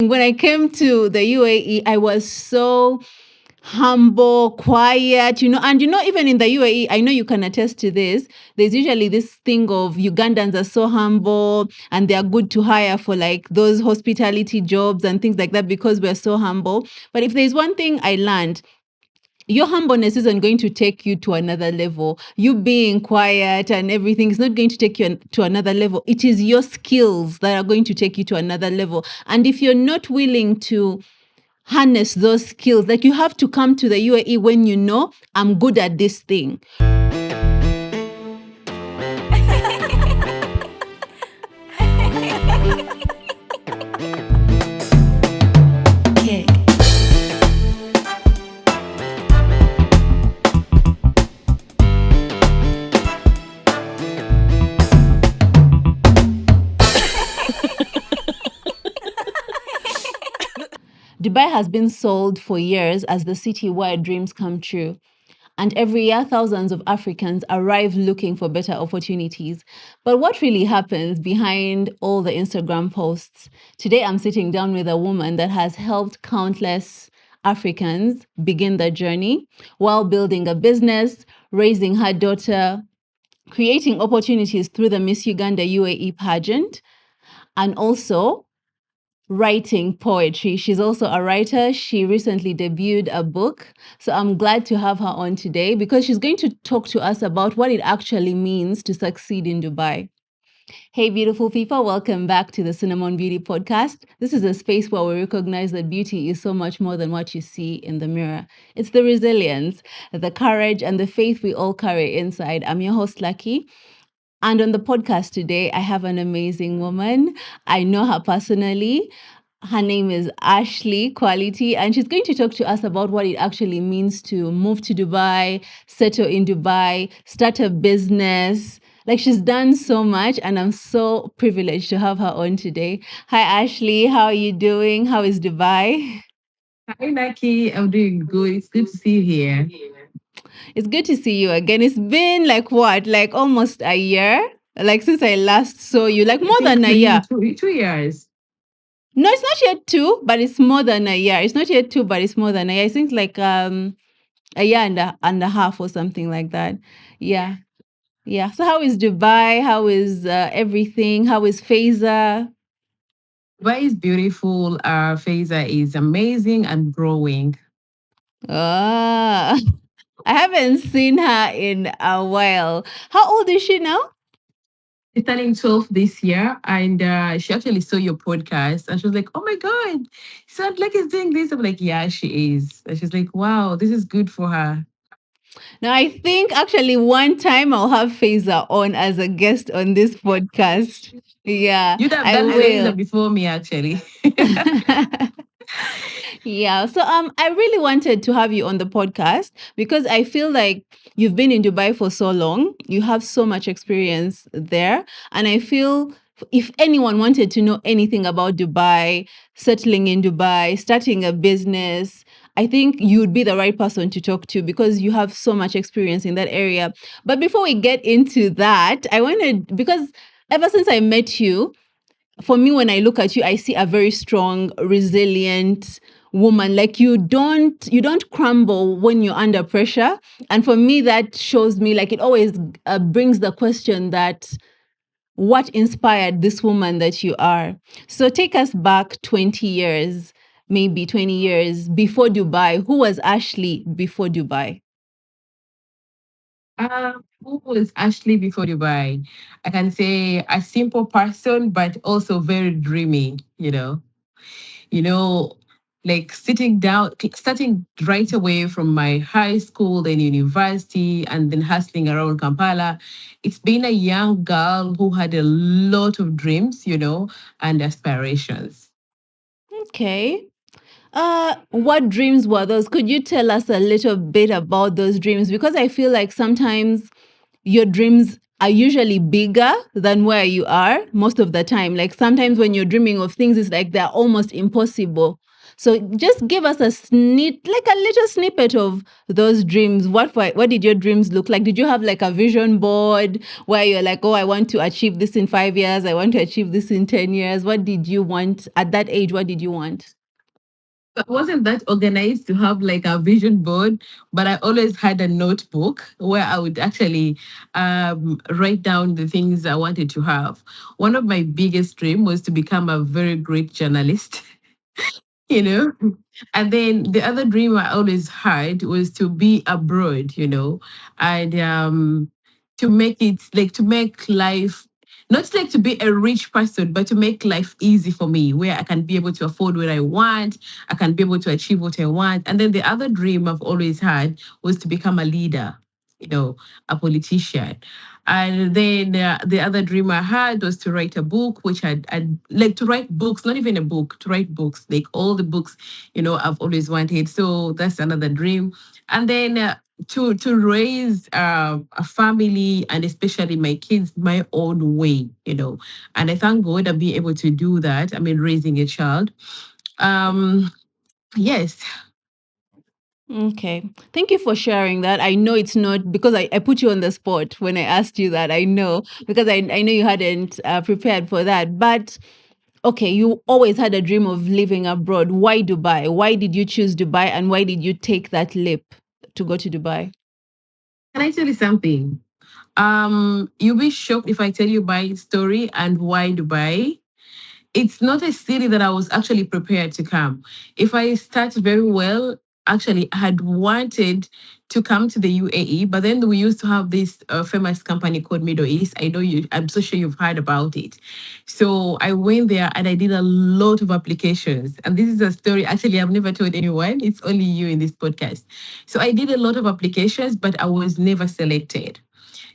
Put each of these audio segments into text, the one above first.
When I came to the UAE, I was so humble, quiet, and even in the UAE, I know you can attest to this. There's usually this thing of Ugandans are so humble and they are good to hire for like those hospitality jobs and things like that because we're so humble. But if there's one thing I learned, your humbleness isn't going to take you to another level. You being quiet and everything is not going to take you to another level. It is your skills that are going to take you to another level. And if you're not willing to harness those skills, like you have to come to the UAE when you know I'm good at this thing. Dubai has been sold for years as the city where dreams come true. And every year, thousands of Africans arrive looking for better opportunities. But what really happens behind all the Instagram posts? Today, I'm sitting down with a woman that has helped countless Africans begin their journey while building a business, raising her daughter, creating opportunities through the Miss Uganda UAE pageant, and also writing poetry. She's also a writer. She recently debuted a book. So I'm glad to have her on today because she's going to talk to us about what it actually means to succeed in Dubai. Hey, beautiful people, welcome back to the Cinnamon Beauty Podcast. This is a space where we recognize that beauty is so much more than what you see in the mirror. It's the resilience, the courage, and the faith we all carry inside. I'm your host, Lucky. And on the podcast today, I have an amazing woman. I know her personally. Her name is Ashley Quality, and she's going to talk to us about what it actually means to move to Dubai, settle in Dubai, start a business. Like she's done so much, and I'm so privileged to have her on today. Hi, Ashley. How are you doing? How is Dubai? Hi, Naki. I'm doing good. It's good to see you here. It's good to see you again. It's been like what? Like almost a year? Like since I last saw you, like I more think than a year. 2 years. No, it's not yet two, but it's more than a year. It's not yet two, but it's more than a year. I think like a year and a half or something like that. Yeah. Yeah. So how is Dubai? How is everything? How is Faiza? Dubai is beautiful. Our Faiza is amazing and growing. Ah, I haven't seen her in a while. How old is she now? She's turning 12 this year, and she actually saw your podcast, and she was like, "Oh my god, sound like he's doing this." I'm like, "Yeah, she is." And she's like, "Wow, this is good for her." Now I think actually one time I'll have Faiza on as a guest on this podcast. Yeah, You'd have I done Faiza will. before me, actually. Yeah. So I really wanted to have you on the podcast because I feel like you've been in Dubai for so long. You have so much experience there. And I feel if anyone wanted to know anything about Dubai, settling in Dubai, starting a business, I think you'd be the right person to talk to because you have so much experience in that area. But before we get into that, I wanted because ever since I met you, for me, when I look at you, I see a very strong, resilient woman. Like you don't crumble when you're under pressure. And for me, that shows me like it always brings the question that what inspired this woman that you are. So take us back 20 years, maybe 20 years before Dubai. Who was Ashley before Dubai? Who was Ashley before Dubai? I can say a simple person, but also very dreamy, you know, like sitting down, starting right away from my high school, then university, and then hustling around Kampala. It's been a young girl who had a lot of dreams, and aspirations. Okay. What dreams were those? Could you tell us a little bit about those dreams? Because I feel like sometimes your dreams are usually bigger than where you are most of the time. Like sometimes when you're dreaming of things, it's like they're almost impossible. So just give us like a little snippet of those dreams. What did your dreams look like? Did you have like a vision board where you're like, oh, I want to achieve this in 5 years, I want to achieve this in 10 years? What did you want at that age? What did you want? I wasn't that organized to have like a vision board, but I always had a notebook where I would actually write down the things I wanted to have. One of my biggest dream was to become a very great journalist. you know. And then the other dream I always had was to be abroad, and to make it like to make life not like to be a rich person, but to make life easy for me, where I can be able to afford what I want, I can be able to achieve what I want. And then the other dream I've always had was to become a leader, a politician. And then the other dream I had was to write a book, which I'd like to write books, not even a book, to write books, like all the books, I've always wanted. So that's another dream. And then to raise a family and especially my kids my own way, And I thank God I'll be able to do that. I mean, raising a child. Um, yes. Okay. Thank you for sharing that. I know it's not because I put you on the spot when I asked you that. I know because I know you hadn't prepared for that. But okay, you always had a dream of living abroad. Why Dubai? Why did you choose Dubai and why did you take that leap to go to Dubai? Can I tell you something? You'll be shocked if I tell you my story and why Dubai. It's not a city that I was actually prepared to come. If I start very well, actually, I had wanted to come to the UAE, but then we used to have this famous company called Middle East. I know you, I'm so sure you've heard about it. So I went there and I did a lot of applications. And this is a story actually I've never told anyone. It's only you in this podcast. So I did a lot of applications, but I was never selected.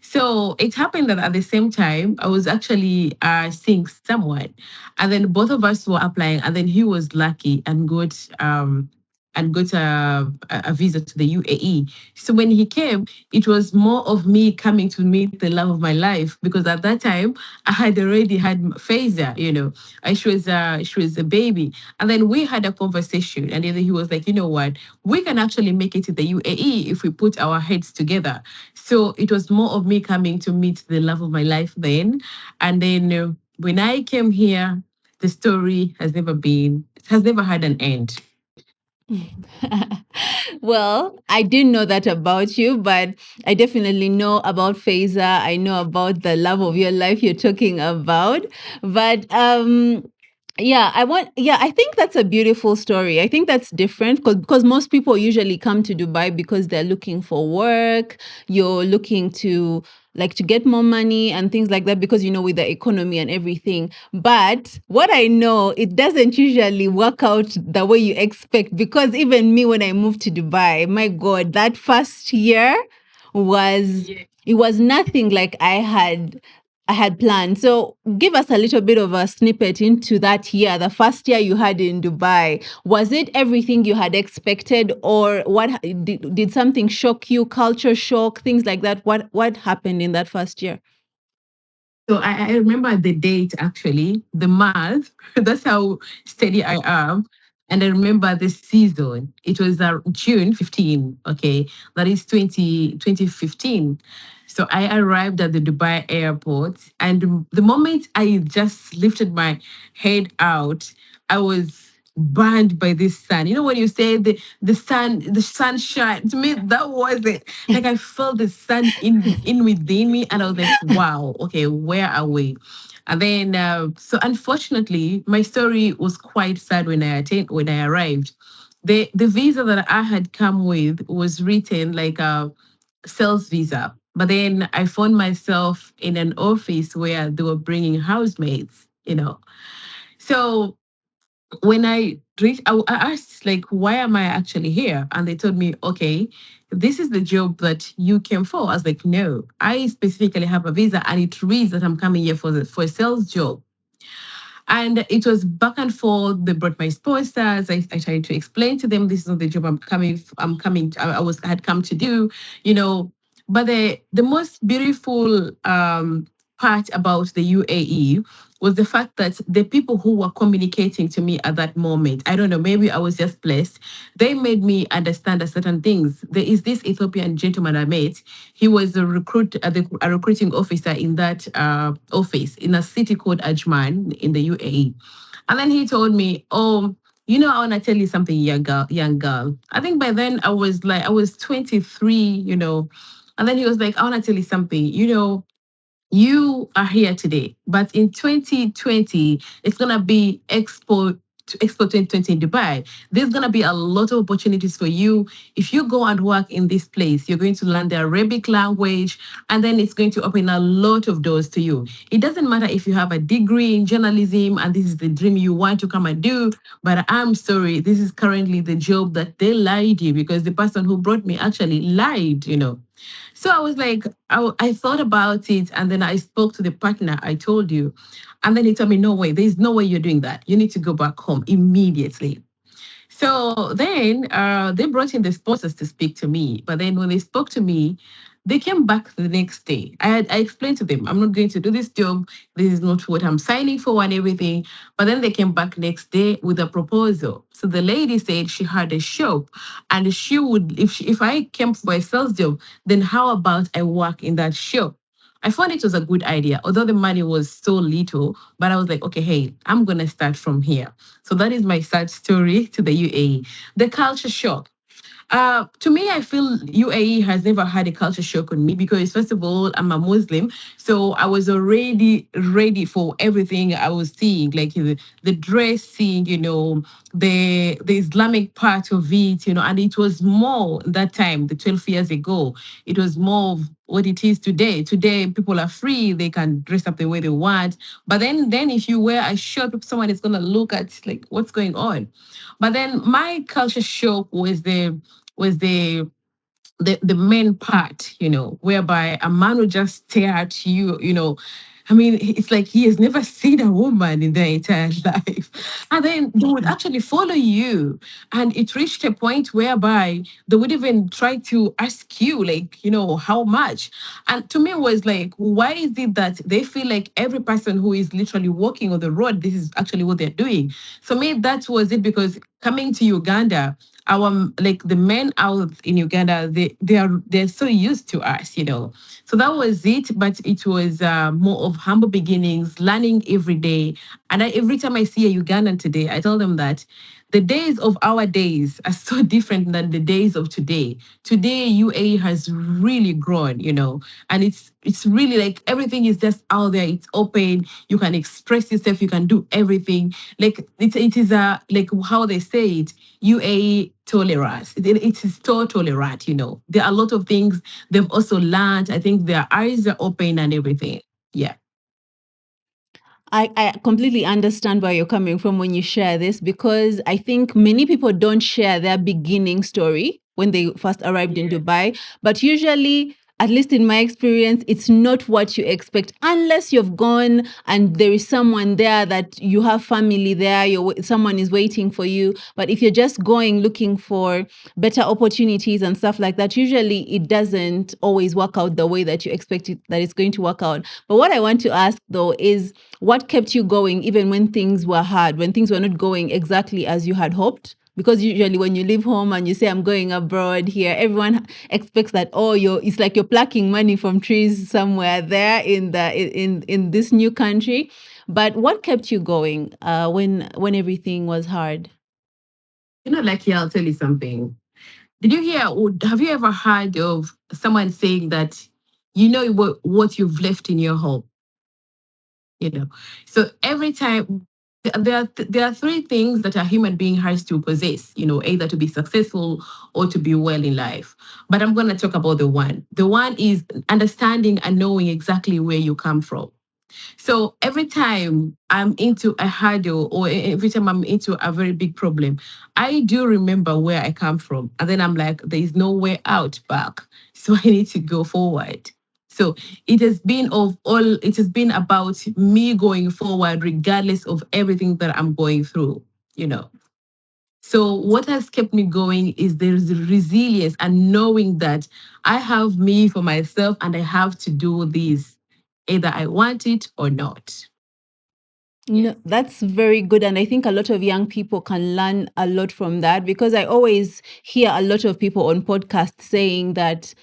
So it happened that at the same time, I was actually seeing someone, and then both of us were applying, and then he was lucky and got a visa to the UAE. So when he came, it was more of me coming to meet the love of my life because at that time I had already had Faiza, she was a baby, and then we had a conversation, and then he was like, you know what, we can actually make it to the UAE if we put our heads together. So it was more of me coming to meet the love of my life then. And then when I came here, the story has never had an end. Well, I didn't know that about you, but I definitely know about Faiza. I know about the love of your life you're talking about. But yeah, I think that's a beautiful story. I think that's different because most people usually come to Dubai because they're looking for work. You're looking to like to get more money and things like that because with the economy and everything. But what I know, it doesn't usually work out the way you expect because even me when I moved to Dubai, my God, that first year was it was nothing like I had planned. So give us a little bit of a snippet into that year, the first year you had in Dubai. Was it everything you had expected, or did something shock you? Culture shock, things like that. What happened in that first year? So I remember the date actually, the month. That's how steady I am. And I remember the season. It was June 15, okay? That is 2015. So I arrived at the Dubai airport. And the moment I just lifted my head out, I was burned by this sun. You know when you say the sunshine, to me that was it. Like I felt the sun in within me, and I was like, wow, okay, where are we? And then so unfortunately, my story was quite sad when I arrived. The visa that I had come with was written like a sales visa. But then I found myself in an office where they were bringing housemates. So when I reached, I asked, like, why am I actually here? And they told me, okay, this is the job that you came for. I was like, no, I specifically have a visa and it reads that I'm coming here for a sales job. And it was back and forth. They brought my sponsors. I tried to explain to them this is not the job I'm coming. I had come to do. You know, But the most beautiful part about the UAE was the fact that the people who were communicating to me at that moment, I don't know, maybe I was just blessed. They made me understand a certain things. There is this Ethiopian gentleman I met. He was a recruiting officer in that office in a city called Ajman in the UAE. And then he told me, "Oh, I want to tell you something, young girl." I think by then I was 23, And then he was like, "I want to tell you something, you are here today, but in 2020, it's gonna be Expo 2020 in Dubai. There's gonna be a lot of opportunities for you. If you go and work in this place, you're going to learn the Arabic language, and then it's going to open a lot of doors to you. It doesn't matter if you have a degree in journalism and this is the dream you want to come and do, but I'm sorry, this is currently the job that they lied you because the person who brought me actually lied. So I was like, I thought about it and then I spoke to the partner I told you. And then he told me, no way, there's no way you're doing that. You need to go back home immediately. So then they brought in the sponsors to speak to me. But then when they spoke to me, they came back the next day. I explained to them, I'm not going to do this job. This is not what I'm signing for and everything. But then they came back next day with a proposal. So the lady said she had a shop and she would, if I came for a sales job, then how about I work in that shop? I found it was a good idea, although the money was so little. But I was like, okay, hey, I'm gonna start from here. So that is my sad story to the UAE. The culture shock. To me, I feel UAE has never had a culture shock on me because, first of all, I'm a Muslim. So I was already ready for everything I was seeing, like the dressing, the Islamic part of it, and it was more that time, the 12 years ago. It was more of what it is today. Today, people are free; they can dress up the way they want. But then if you wear a shirt, someone is gonna look at like what's going on. But then my culture shock was the main part, whereby a man would just stare at you. I mean, it's like he has never seen a woman in their entire life. And then they would actually follow you. And it reached a point whereby they would even try to ask you, like, how much. And to me, it was like, why is it that they feel like every person who is literally walking on the road, this is actually what they're doing? So me, that was it because coming to Uganda, our like the men out in Uganda, they're so used to us. So that was it. But it was more of humble beginnings, learning every day. And every time I see a Ugandan today, I tell them that the days of our days are so different than the days of today. Today, UAE has really grown, and it's really like everything is just out there. It's open. You can express yourself. You can do everything. Like it is a like how they say it. UAE tolerance. It is so tolerant. There are a lot of things they've also learned. I think their eyes are open and everything. Yeah. I completely understand where you're coming from when you share this because I think many people don't share their beginning story when they first arrived in Yeah. Dubai. But usually, at least in my experience, it's not what you expect unless you've gone and there is someone there that you have family there, someone is waiting for you. But if you're just going looking for better opportunities and stuff like that, usually it doesn't always work out the way that you expect it that it's going to work out. But what I want to ask though is what kept you going even when things were hard, when things were not going exactly as you had hoped? Because usually when you leave home and you say I'm going abroad here, everyone expects that it's like you're plucking money from trees somewhere there in this new country. But what kept you going when everything was hard? Like here, I'll tell you something. Did you hear or have you ever heard of someone saying that what you've left in your home? you know so every time there are three things that a human being has to possess, either to be successful or to be well in life. But I'm going to talk about the one is understanding and knowing exactly where you come from. So every time I'm into a hurdle or every time I'm into a very big problem, I do remember where I come from. And then I'm like, there is no way out back. So I need to go forward. So it has been about me going forward regardless of everything that I'm going through, you know. So what has kept me going is there's resilience and knowing that I have me for myself and I have to do this, either I want it or not. No, that's very good. And I think a lot of young people can learn a lot from that, because I always hear a lot of people on podcasts saying that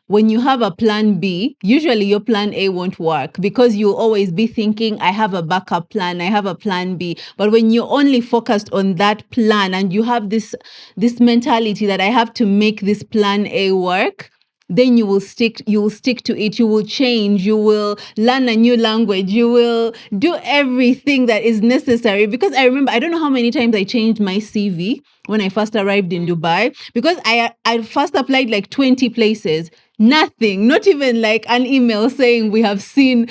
when you have a plan B, usually your plan A won't work, because you'll always be thinking, I have a backup plan, I have a plan B. But when you're only focused on that plan and you have this mentality that I have to make this plan A work, then you will stick to it. You will change, you will learn a new language, you will do everything that is necessary. Because I remember, I don't know how many times I changed my CV when I first arrived in Dubai, because I first applied like 20 places. Nothing, not even like an email saying we have seen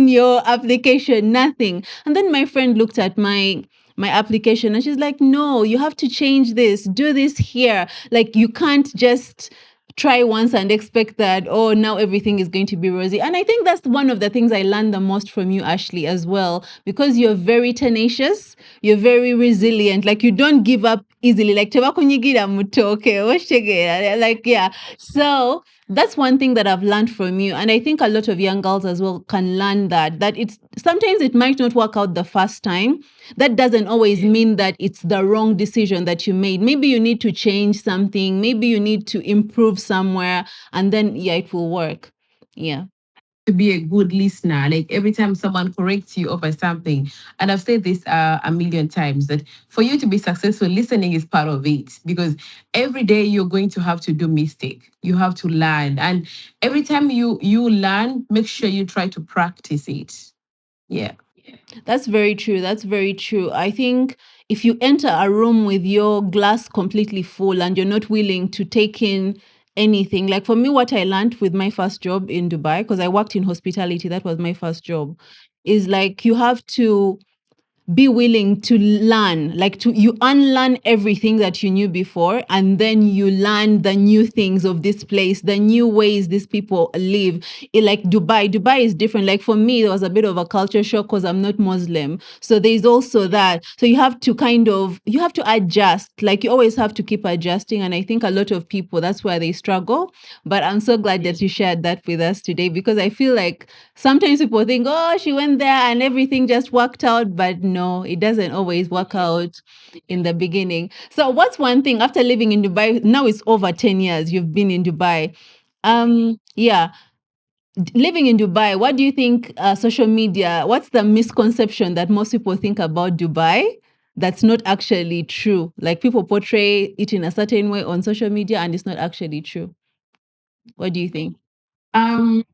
your application, nothing. And then my friend looked at my application and she's like, no, you have to change this, do this here. Like, you can't just try once and expect that, oh, now everything is going to be rosy. And I think that's one of the things I learned the most from you, Ashley, as well, because you're very tenacious, you're very resilient. Like, you don't give up easily. Like, "Teba kunyigira mutoke, oshege," like, yeah. So that's one thing that I've learned from you. And I think a lot of young girls as well can learn that it's sometimes it might not work out the first time. That doesn't always mean that it's the wrong decision that you made. Maybe you need to change something, maybe you need to improve somewhere, and then, yeah, it will work. Yeah. To be a good listener. Like every time someone corrects you over something, and I've said this a million times, that for you to be successful, listening is part of it, because every day you're going to have to do mistake. You have to learn, and every time you learn, make sure you try to practice it. Yeah. That's very true. That's very true. I think if you enter a room with your glass completely full and you're not willing to take in anything, like for me, what I learned with my first job in Dubai, because I worked in hospitality, that was my first job, is like you have to be willing to learn, like to you unlearn everything that you knew before, and then you learn the new things of this place, the new ways these people live. Like Dubai is different. Like for me, there was a bit of a culture shock because I'm not Muslim, so there's also that. So you have to adjust. Like, you always have to keep adjusting, and I think a lot of people, that's where they struggle. But I'm so glad that you shared that with us today, because I feel like sometimes people think, oh, she went there and everything just worked out. But no, it doesn't always work out in the beginning. So, what's one thing after living in Dubai? Now it's over 10 years you've been in Dubai. Yeah, living in Dubai, what do you think social media, what's the misconception that most people think about Dubai that's not actually true? Like, people portray it in a certain way on social media and it's not actually true. What do you think? Um,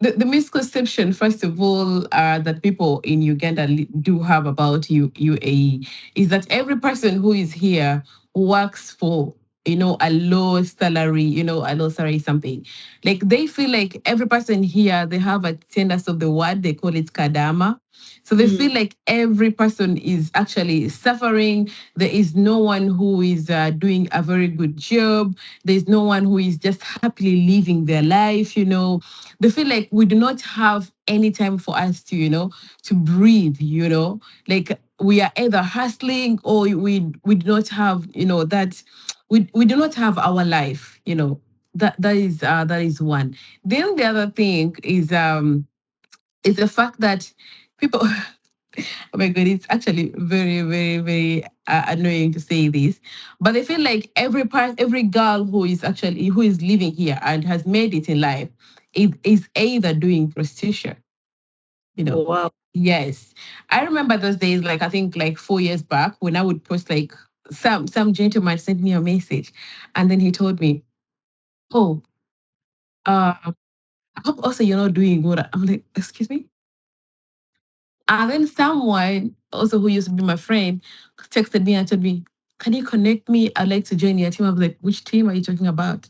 the misconception, first of all, that people in Uganda do have about UAE is that every person who is here works for, a low salary, a low salary something. Like they feel like every person here, they have a tendency of the word, they call it kadama. So they feel like every person is actually suffering. There is no one who is doing a very good job. There's no one who is just happily living their life. They feel like we do not have any time for us to breathe. Like we are either hustling or we do not have, that we do not have our life. That is one. Then the other thing is the fact that people oh my god, it's actually very, very, very annoying to say this, but I feel like every girl who is living here and has made it in life is either doing prostitution. Wow. Yes, I remember those days. Like I think like 4 years back, when I would post like some gentleman sent me a message, and then he told me, "Oh, uh, I hope also you're not doing what." I'm like, "Excuse me." And then someone also who used to be my friend texted me and told me, "Can you connect me? I'd like to join your team." I was like, "Which team are you talking about?"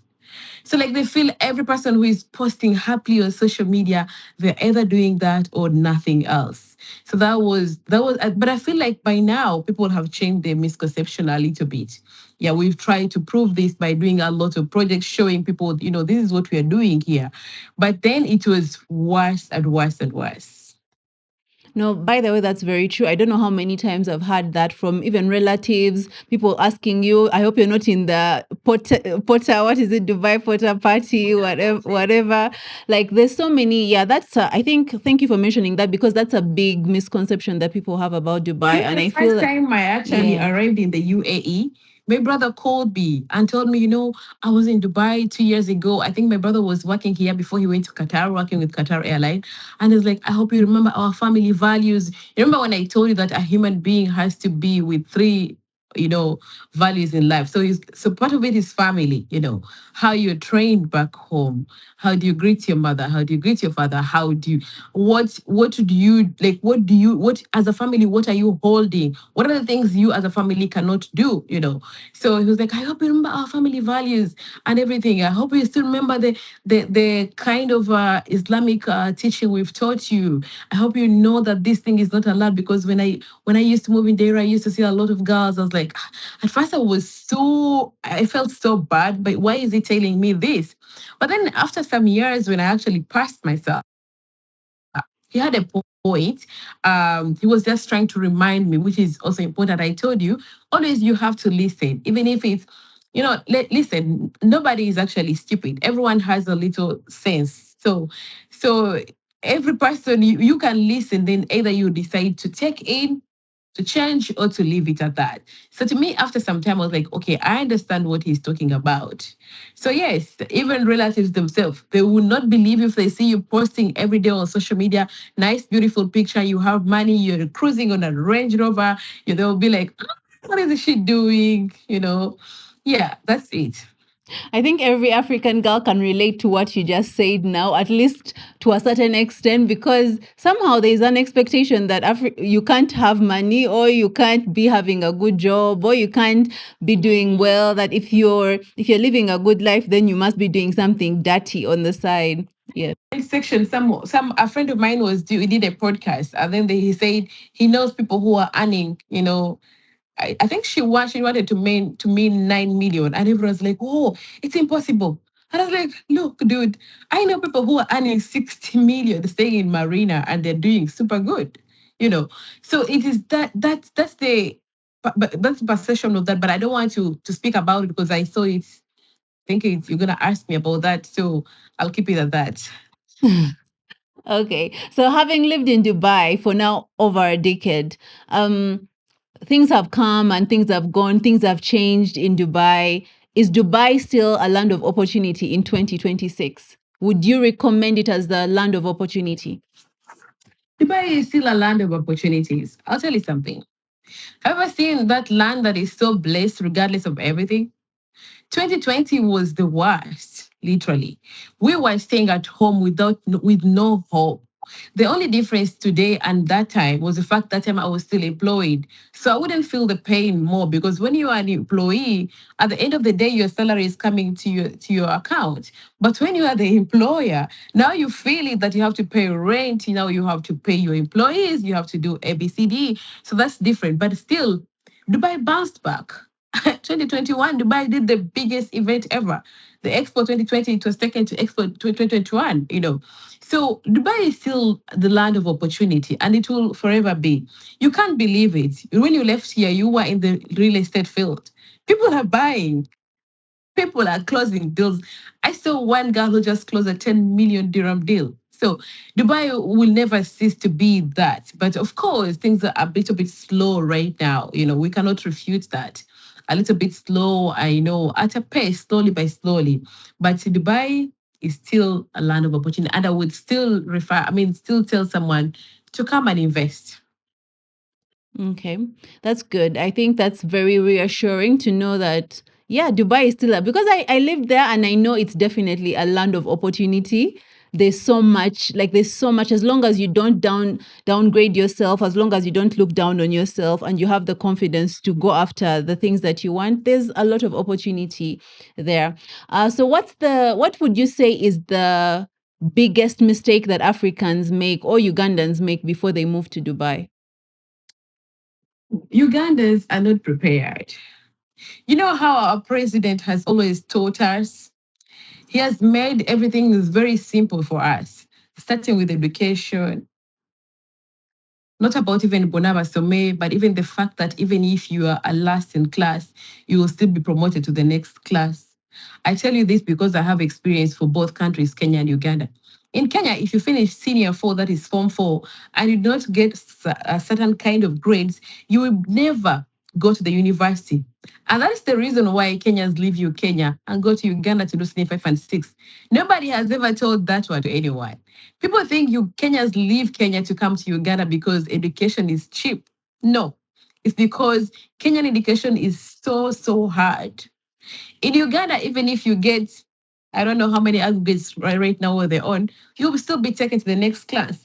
So like they feel every person who is posting happily on social media, they're either doing that or nothing else. So that was, but I feel like by now people have changed their misconception a little bit. Yeah, we've tried to prove this by doing a lot of projects showing people, this is what we are doing here. But then it was worse and worse and worse. No, by the way, that's very true. I don't know how many times I've had that from even relatives, people asking you, I hope you're not in the Potter, what is it, Dubai Potter party, whatever. Like, there's so many. Yeah, I think, thank you for mentioning that because that's a big misconception that people have about Dubai. You know, And the I feel first that, time I actually yeah. arrived in the UAE, my brother called me and told me, I was in Dubai 2 years ago. I think my brother was working here before he went to Qatar, working with Qatar Airline. And he's like, I hope you remember our family values. You remember when I told you that a human being has to be with three, you know, values in life. So part of it is family, how you're trained back home. How do you greet your mother? How do you greet your father? How do you what do you like? What as a family, what are you holding? What are the things you as a family cannot do? So he was like, I hope you remember our family values and everything. I hope you still remember the kind of Islamic teaching we've taught you. I hope you know that this thing is not allowed, because when I used to move in Dera, I used to see a lot of girls. I was like, at first I felt so bad, but why is he telling me this? But then after some years, when I actually passed myself, he had a point. He was just trying to remind me, which is also important. I told you, always you have to listen, even if it's, listen, nobody is actually stupid. Everyone has a little sense. So every person, you can listen, then either you decide to take in, to change, or to leave it at that. So to me, after some time, I was like, okay, I understand what he's talking about. So yes, even relatives themselves, they will not believe if they see you posting every day on social media, nice, beautiful picture, you have money, you're cruising on a Range Rover, they'll be like, what is she doing? Yeah, that's it. I think every African girl can relate to what you just said now, at least to a certain extent, because somehow there is an expectation that you can't have money, or you can't be having a good job, or you can't be doing well. That if you're living a good life, then you must be doing something dirty on the side. Yeah. Section, some a friend of mine he did a podcast, and then he said he knows people who are earning, I think she wanted to mean 9 million, and everyone's like, oh, it's impossible. And I was like, look, dude, I know people who are earning 60 million staying in Marina, and they're doing super good, you know. So it is that's the but that's perception of that. But I don't want to speak about it because I saw it. Think you're gonna ask me about that, so I'll keep it at that. Okay. So having lived in Dubai for now over a decade, um, things have come and things have gone, things have changed in Dubai. Is Dubai still a land of opportunity in 2026? Would you recommend it as the land of opportunity? Dubai is still a land of opportunities. I'll tell you something. Have you ever seen that land that is so blessed regardless of everything? 2020 was the worst, literally. We were staying at home with no hope. The only difference today and that time was the fact that time I was still employed. So I wouldn't feel the pain more, because when you are an employee, at the end of the day, your salary is coming to your account. But when you are the employer, now you feel it that you have to pay rent, now you have to pay your employees, you have to do ABCD. So that's different. But still, Dubai bounced back. 2021, Dubai did the biggest event ever. The Expo 2020, it was taken to Expo 2021, So Dubai is still the land of opportunity, and it will forever be. You can't believe it. When you left here, you were in the real estate field. People are buying. People are closing deals. I saw one girl who just closed a 10 million dirham deal. So Dubai will never cease to be that. But of course, things are a little bit slow right now. We cannot refute that. A little bit slow, I know, at a pace, slowly by slowly. But Dubai is still a land of opportunity. And I would still tell someone to come and invest. Okay, that's good. I think that's very reassuring to know that, yeah, Dubai is still because I live there and I know it's definitely a land of opportunity. There's so much, as long as you don't downgrade yourself, as long as you don't look down on yourself and you have the confidence to go after the things that you want, there's a lot of opportunity there. So what would you say is the biggest mistake that Africans make or Ugandans make before they move to Dubai? Ugandans are not prepared. You know how our president has always taught us? He has made everything very simple for us, starting with education, Not about even Bonaba Some, but even the fact that even if you are a last in class, you will still be promoted to the next class. I tell you this because I have experience for both countries, Kenya and Uganda. In Kenya, if you finish senior four, that is form four, and you do not get a certain kind of grades, you will never go to the university. And that's the reason why Kenyans leave you Kenya and go to Uganda to do senior five and six. Nobody has ever told that one to anyone. People think you Kenyans leave Kenya to come to Uganda because education is cheap. No, it's because Kenyan education is so hard. In Uganda, even if you get, I don't know how many aggregates right now where they're on, you'll still be taken to the next class.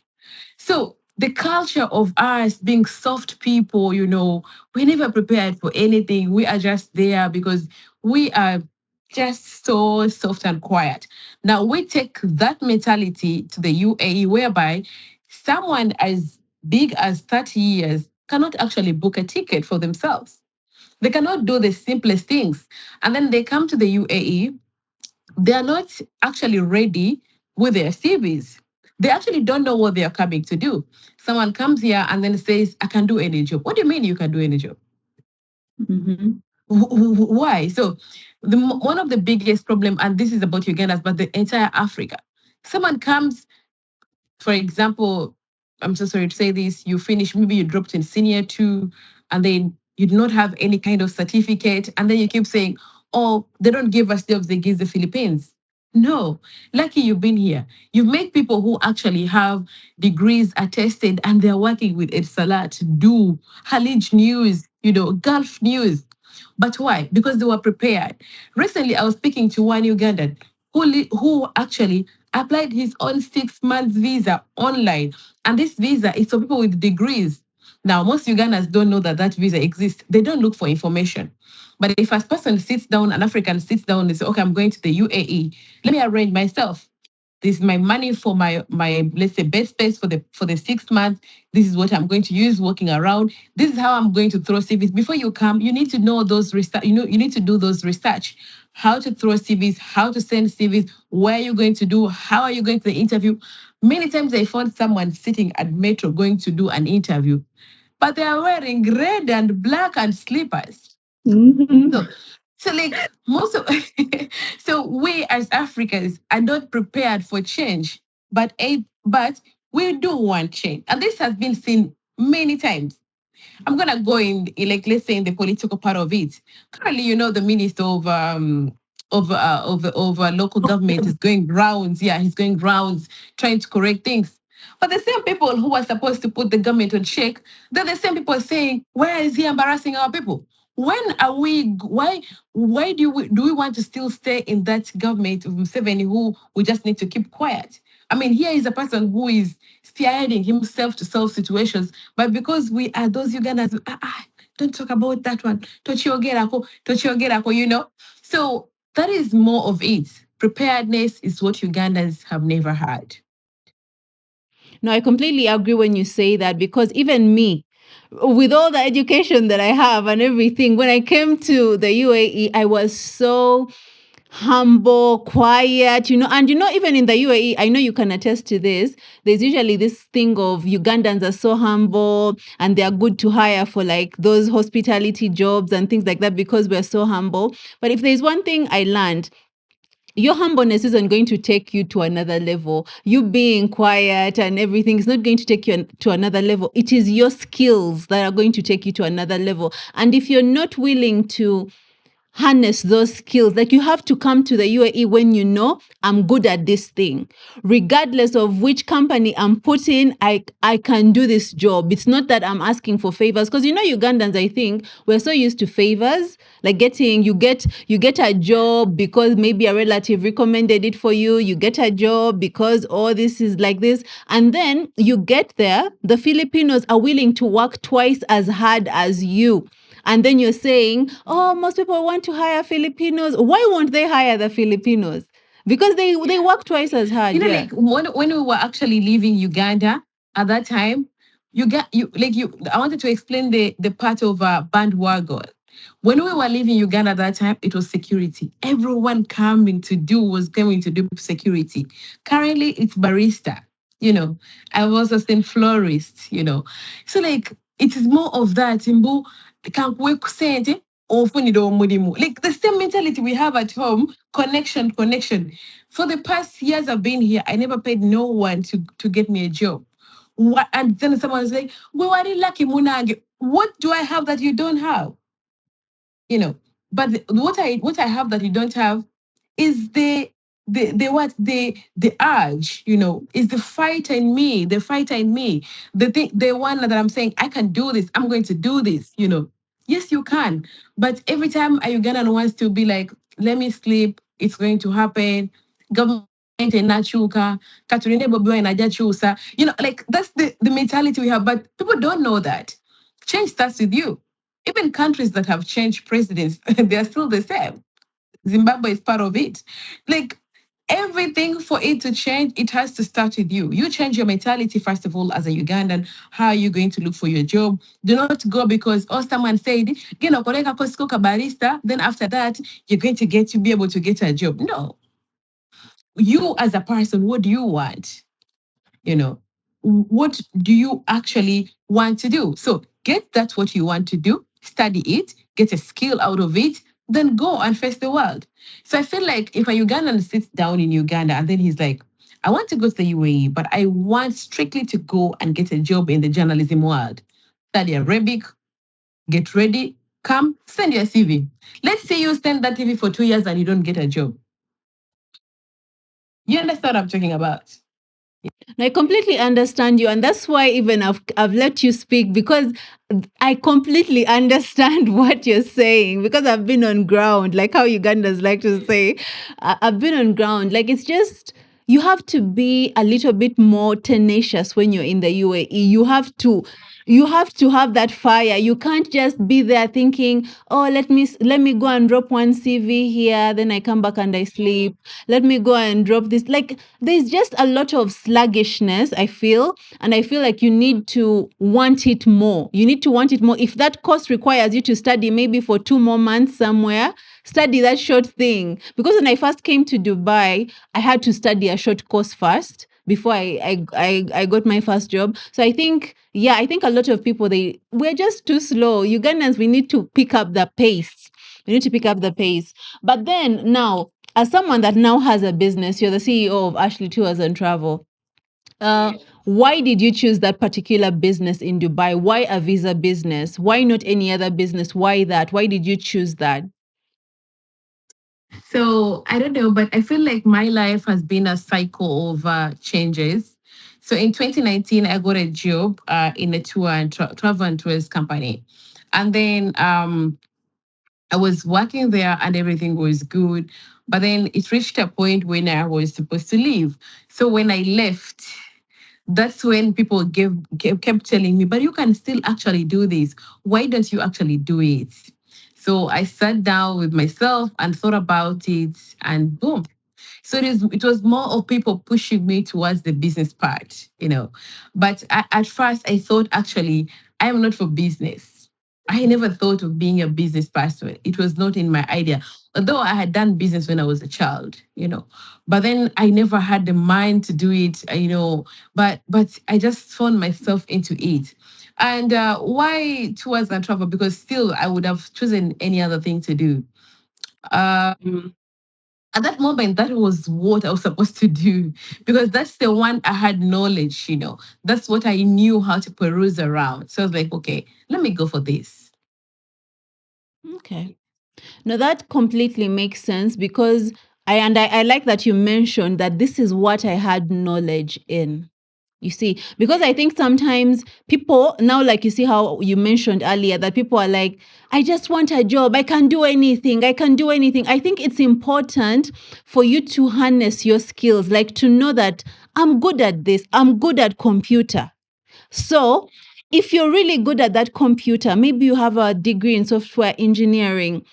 So the culture of us being soft people, we're never prepared for anything. We are just there because we are just so soft and quiet. Now we take that mentality to the UAE, whereby someone as big as 30 years cannot actually book a ticket for themselves. They cannot do the simplest things. And then they come to the UAE, they are not actually ready with their CVs. They actually don't know what they are coming to do. Someone comes here and then says, I can do any job. What do you mean you can do any job? Mhm. Why? So one of the biggest problem, and this is about Ugandans, but the entire Africa. Someone comes, for example, I'm so sorry to say this, you finish, maybe you dropped in senior two, and then you do not have any kind of certificate, and then you keep saying, oh, they don't give us jobs, they give the Philippines. No, lucky you've been here. You've made people who actually have degrees attested and they're working with Ed Salat, Do, Halij News, Gulf News. But why? Because they were prepared. Recently, I was speaking to one Ugandan who actually applied his own 6 months visa online. And this visa is for people with degrees. Now, most Ugandans don't know that that visa exists. They don't look for information. But if a person sits down, an African sits down and says, okay, I'm going to the UAE, let me arrange myself. This is my money for my let's say bed space for the 6 months. This is what I'm going to use working around. This is how I'm going to throw CVs. Before you come, you need to know those research. You need to do those research. How to throw CVs, how to send CVs, where you're going to do, how are you going to the interview. Many times I found someone sitting at Metro going to do an interview, but they are wearing red and black and slippers. Mhm. So, so like most of so we as Africans are not prepared for change, but we do want change. And this has been seen many times. I'm gonna go in like let's say in the political part of it. Currently, the minister of local government is going rounds. Yeah, he's going rounds trying to correct things. But the same people who are supposed to put the government on check, they're the same people saying, "Where is he embarrassing our people? When are we? Why do we want to still stay in that government of Museveni who we just need to keep quiet?" I mean, here is a person who is spearheading himself to solve situations, but because we are those Ugandans, don't talk about that one. Tochiogerako. So that is more of it. Preparedness is what Ugandans have never had. No, I completely agree when you say that because even me, with all the education that I have and everything, when I came to the UAE, I was so humble, quiet, and even in the UAE, I know you can attest to this. There's usually this thing of Ugandans are so humble and they are good to hire for like those hospitality jobs and things like that because we're so humble. But if there's one thing I learned, your humbleness isn't going to take you to another level. You being quiet and everything is not going to take you to another level. It is your skills that are going to take you to another level. And if you're not willing to harness those skills. Like you have to come to the UAE when you know I'm good at this thing. Regardless of which company I'm put in, I can do this job. It's not that I'm asking for favors. Because Ugandans, I think, we're so used to favors. Like you get a job because maybe a relative recommended it for you. You get a job because this is like this. And then you get there, the Filipinos are willing to work twice as hard as you. And then you're saying, oh, most people want to hire Filipinos. Why won't they hire the Filipinos? Because they work twice as hard, yeah. Like when we were actually leaving Uganda at that time, I wanted to explain the part of bandwagon. When we were leaving Uganda at that time, it was security. Everyone was coming to do security. Currently, it's barista. you know. I've also seen florists. So like it is more of that. Imbu can work sente or like the same mentality we have at home, connection, connection. For the past years I've been here, I never paid no one to get me a job. What, and then someone was like, well, what lucky munage? What do I have that you don't have? you know but what I have that you don't have is the urge, is the fighter in me, the one that I'm saying I can do this, I'm going to do this. Yes, you can. But every time a Ugandan wants to be like, let me sleep, it's going to happen, government inachuka, katurinde bobiwa inajachusa, like that's the mentality we have. But people don't know that change starts with you. Even countries that have changed presidents, they are still the same. Zimbabwe is part of it. Like everything, for it to change, it has to start with you. You change your mentality, first of all, as a Ugandan. How are you going to look for your job? Do not go because, oh, someone said, "Gina koreka kosko ka barista," then after that, you're going to be able to get a job. No. You as a person, what do you want? you know what do you actually want to do? So get that what you want to do, study it, get a skill out of it, then go and face the world. So I feel like if a Ugandan sits down in Uganda and then he's like, I want to go to the UAE, but I want strictly to go and get a job in the journalism world. Study Arabic, get ready, come, send your CV. Let's say you send that CV for 2 years and you don't get a job. You understand what I'm talking about? I completely understand you, and that's why even I've let you speak, because I completely understand what you're saying, because I've been on ground, like how Ugandans like to say. I've been on ground. Like, it's just, you have to be a little bit more tenacious when you're in the UAE. You have to have that fire. You can't just be there thinking, oh, let me go and drop one CV here, then I come back and I sleep. Let me go and drop this. Like, there's just a lot of sluggishness, I feel, and I feel like you need to want it more. You need to want it more. If that course requires you to study maybe for 2 more months somewhere, study that short thing. Because when I first came to Dubai, I had to study a short course first before I got my first job. So I think, yeah, I think a lot of people, we're just too slow. Ugandans, we need to pick up the pace. We need to pick up the pace. But then now, as someone that now has a business, you're the CEO of Ashley Tours and Travel. Why did you choose that particular business in Dubai? Why a visa business? Why not any other business? Why that? Why did you choose that? So I don't know, but I feel like my life has been a cycle of changes. So in 2019, I got a job in a tour and travel and tours company, and then I was working there and everything was good. But then it reached a point when I was supposed to leave. So when I left, that's when people kept telling me, but you can still actually do this. Why don't you actually do it? So I sat down with myself and thought about it, and boom. So it was more of people pushing me towards the business part. But at first I thought, actually, I am not for business. I never thought of being a business person. It was not in my idea. Although I had done business when I was a child. But then I never had the mind to do it. But I just found myself into it. And why tours and travel? Because still I would have chosen any other thing to do. Um, at that moment, that was what I was supposed to do, because that's the one I had knowledge. That's what I knew how to peruse around. So I was like, okay, let me go for this. Okay. No, that completely makes sense, because I like that you mentioned that this is what I had knowledge in. You see, because I think sometimes people now, like you see how you mentioned earlier, that people are like, I just want a job. I can do anything. I can do anything. I think it's important for you to harness your skills, like to know that I'm good at this. I'm good at computer. So if you're really good at that computer, maybe you have a degree in software engineering,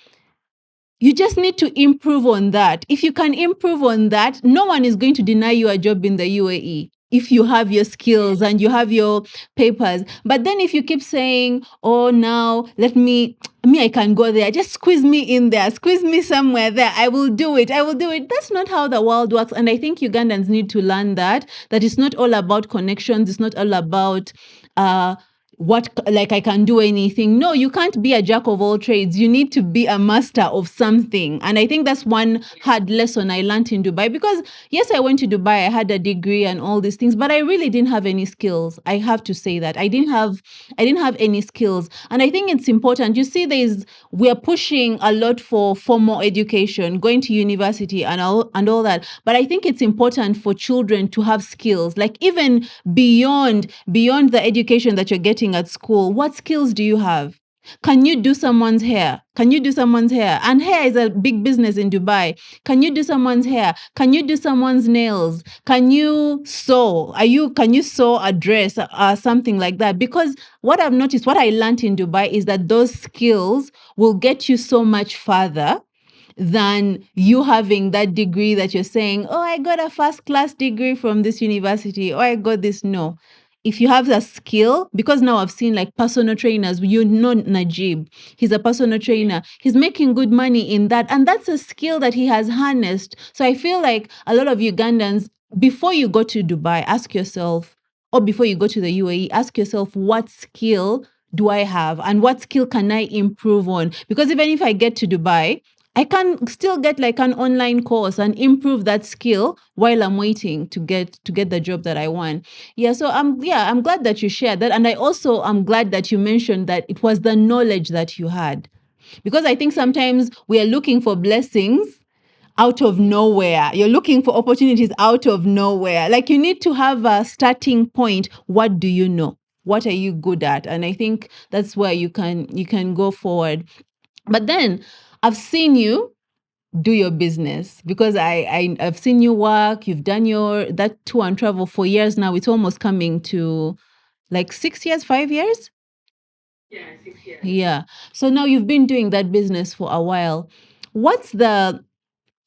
you just need to improve on that. If you can improve on that, no one is going to deny you a job in the UAE. if you have your skills and you have your papers. But then if you keep saying, oh, now let me, I can go there, just squeeze me in there, squeeze me somewhere there, I will do it, I will do it. That's not how the world works. And I think Ugandans need to learn that it's not all about connections, it's not all about what, like, I can do anything. No, you can't be a jack of all trades. You need to be a master of something. And I think that's one hard lesson I learned in Dubai, because yes, I went to Dubai, I had a degree and all these things, but I really didn't have any skills. I have to say that I didn't have any skills. And I think it's important. You see, we're pushing a lot for formal education, going to university and all that. But I think it's important for children to have skills, like even beyond the education that you're getting at school. What skills do you have? Can you do someone's hair? Can you do someone's hair? And hair is a big business in Dubai. Can you do someone's hair? Can you do someone's nails? Can you sew? Can you sew a dress or something like that? Because what I've noticed, what I learned in Dubai is that those skills will get you so much further than you having that degree that you're saying, oh, I got a first class degree from this university, or I got this. No. If you have a skill, because now I've seen like personal trainers, Najib, he's a personal trainer. He's making good money in that. And that's a skill that he has harnessed. So I feel like a lot of Ugandans, before you go to Dubai, ask yourself, or before you go to the UAE, ask yourself, what skill do I have? And what skill can I improve on? Because even if I get to Dubai, I can still get like an online course and improve that skill while I'm waiting to get the job that I want. I'm glad that you shared that. And I also am glad that you mentioned that it was the knowledge that you had. Because I think sometimes we are looking for blessings out of nowhere. You're looking for opportunities out of nowhere. Like, you need to have a starting point. What do you know? What are you good at? And I think that's where you can go forward. But then I've seen you do your business, because I've seen you work. You've done that tour and travel for years now. It's almost coming to like 6 years, 5 years. Yeah. So now you've been doing that business for a while. What's the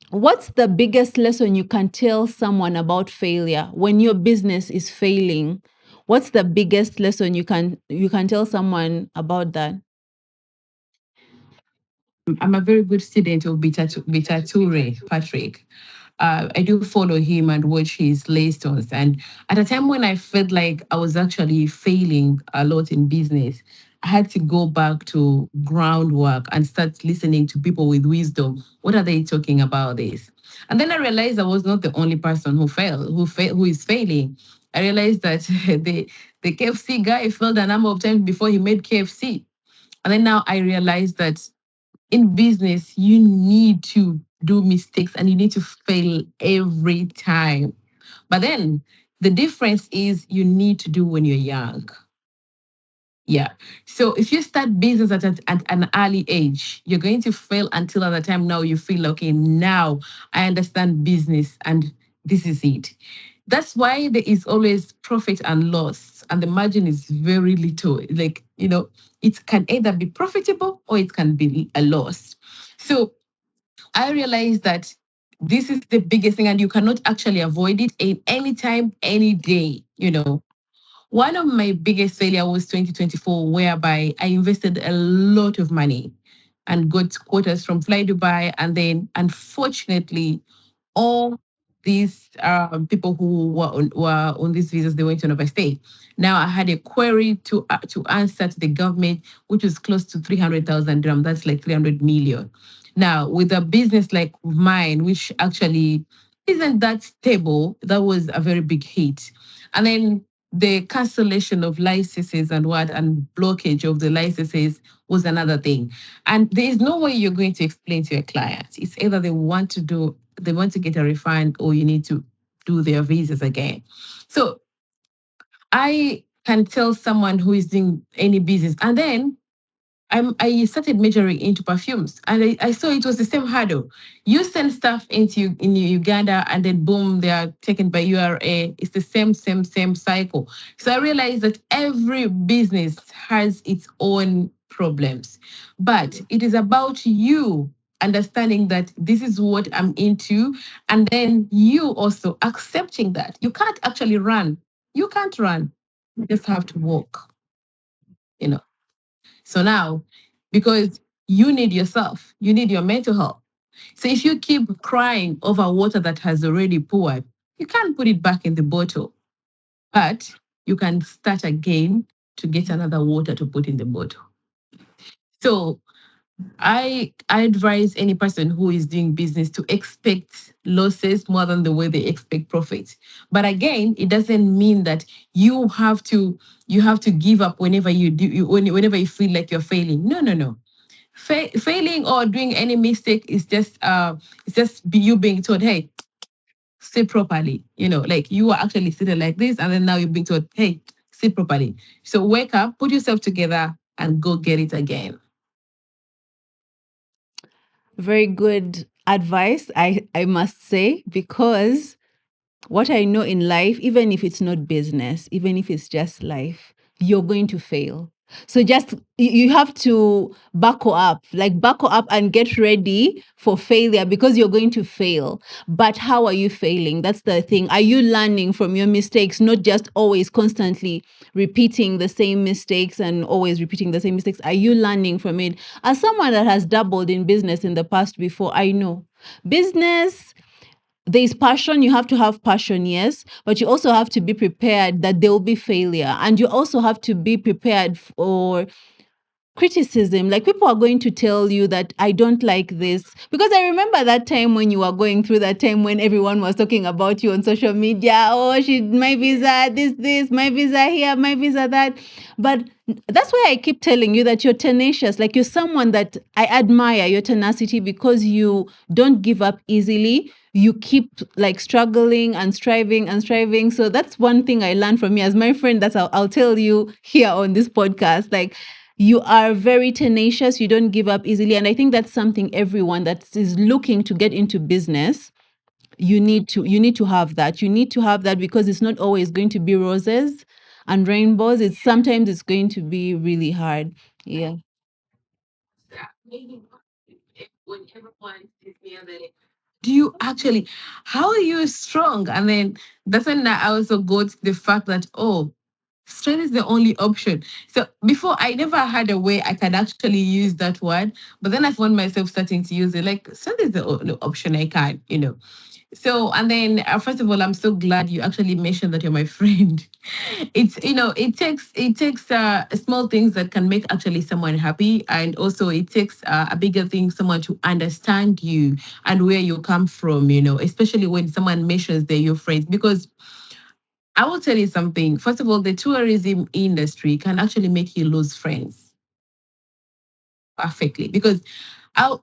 what's the biggest lesson you can tell someone about failure when your business is failing? What's the biggest lesson you can tell someone about that? I'm a very good student of Beta Ture, Patrick. I do follow him and watch his lessons. And at a time when I felt like I was actually failing a lot in business, I had to go back to groundwork and start listening to people with wisdom. What are they talking about this? And then I realized I was not the only person who is failing. I realized that the KFC guy failed a number of times before he made KFC. And then now I realized that in business, you need to do mistakes and you need to fail every time. But then the difference is you need to do when you're young. Yeah. So if you start business at an early age, you're going to fail until at the time now you feel, okay, now I understand business and this is it. That's why there is always profit and loss, and the margin is very little. Like, it can either be profitable or it can be a loss. So I realized that this is the biggest thing, and you cannot actually avoid it in any time, any day. One of my biggest failure was 2024, whereby I invested a lot of money and got quotas from Fly Dubai. And then, unfortunately, all these people who were on these visas, they went to overstay. Now I had a query to answer to the government, which was close to 300,000 dirham. That's like 300 million. Now, with a business like mine, which actually isn't that stable, that was a very big hit. And then the cancellation of licenses and blockage of the licenses was another thing. And there is no way you're going to explain to your clients. It's either they want to get a refund, or you need to do their visas again. So I can tell someone who is doing any business, and then I started majoring into perfumes, and I saw it was the same hurdle. You send stuff in Uganda, and then boom, they are taken by URA. It's the same cycle. So I realized that every business has its own problems, but it is about you understanding that this is what I'm into, and then you also accepting that you can't actually run. You can't run. You just have to walk, you know. So now, because you need yourself, you need your mental health. So if you keep crying over water that has already poured, you can't put it back in the bottle, but you can start again to get another water to put in the bottle. So I advise any person who is doing business to expect losses more than the way they expect profits. But again, it doesn't mean that you have to give up whenever whenever you feel like you're failing. No, no, no. Failing or doing any mistake is just you being told, hey, sit properly. Like you are actually sitting like this, and then now you're being told, hey, sit properly. So wake up, put yourself together, and go get it again. Very good advice, I must say, because what I know in life, even if it's not business, even if it's just life, you're going to fail. So just you have to buckle up and get ready for failure because you're going to fail. But how are you failing? That's the thing. Are you learning from your mistakes, not just always constantly repeating the same mistakes and always repeating the same mistakes? Are you learning from it? As someone that has dabbled in business in the past before, I know business, there's passion. You have to have passion, yes, but you also have to be prepared that there will be failure, and you also have to be prepared for criticism. Like, people are going to tell you that I don't like this, because I remember that time when you were going through that time when everyone was talking about you on social media. Oh, she, my visa, this, my visa here, my visa that. But that's why I keep telling you that you're tenacious. Like, you're someone that I admire your tenacity, because you don't give up easily. You keep like struggling and striving and striving. So that's one thing I learned from you as my friend. That's I'll tell you here on this podcast. Like, you are very tenacious. You don't give up easily. And I think that's something everyone that is looking to get into business, you need to have that. You need to have that, because it's not always going to be roses and rainbows. It's going to be really hard. Yeah. Do you actually, how are you strong? And then that's when I also got the fact that, oh, strength is the only option. So before, I never had a way I can actually use that word, but then I found myself starting to use it. Like, strength is the only option I can. So, and then first of all, I'm so glad you actually mentioned that you're my friend. It takes small things that can make actually someone happy, and also it takes a bigger thing, someone to understand you and where you come from. Especially when someone mentions they're your friends, because I will tell you something. First of all, the tourism industry can actually make you lose friends perfectly, because I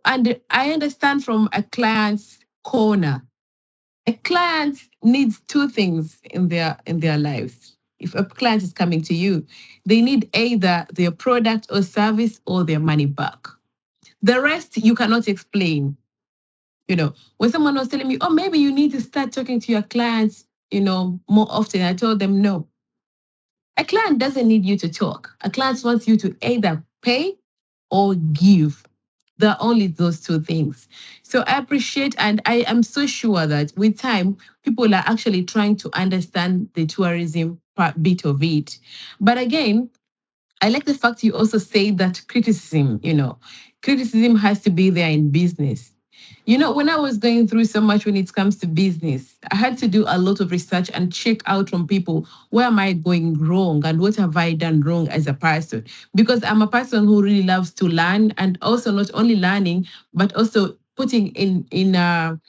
understand from a client's corner. A client needs two things in their lives. If a client is coming to you, they need either their product or service or their money back. The rest you cannot explain. When someone was telling me, oh, maybe you need to start talking to your clients, more often, I told them no. A client doesn't need you to talk. A client wants you to either pay or give. There are only those two things. So I appreciate, and I am so sure that with time, people are actually trying to understand the tourism bit of it. But again, I like the fact you also say that criticism has to be there in business. When I was going through so much when it comes to business, I had to do a lot of research and check out from people, where am I going wrong and what have I done wrong as a person? Because I'm a person who really loves to learn, and also not only learning, but also putting in it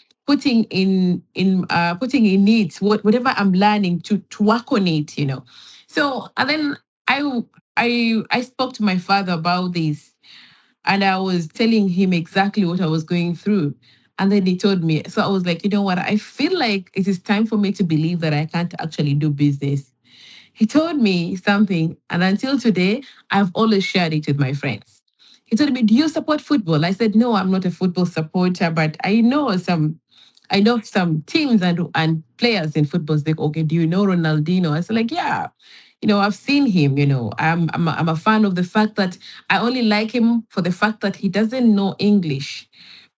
whatever I'm learning to work on it. So, and then I spoke to my father about this, and I was telling him exactly what I was going through. And then he told me, so I was like, you know what? I feel like it is time for me to believe that I can't actually do business. He told me something, and until today, I've always shared it with my friends. He told me, do you support football? I said, no, I'm not a football supporter, but I know some teams and players in football. It's like, okay, do you know Ronaldinho? I said, like, yeah. I've seen him. I'm a fan of the fact that I only like him for the fact that he doesn't know English.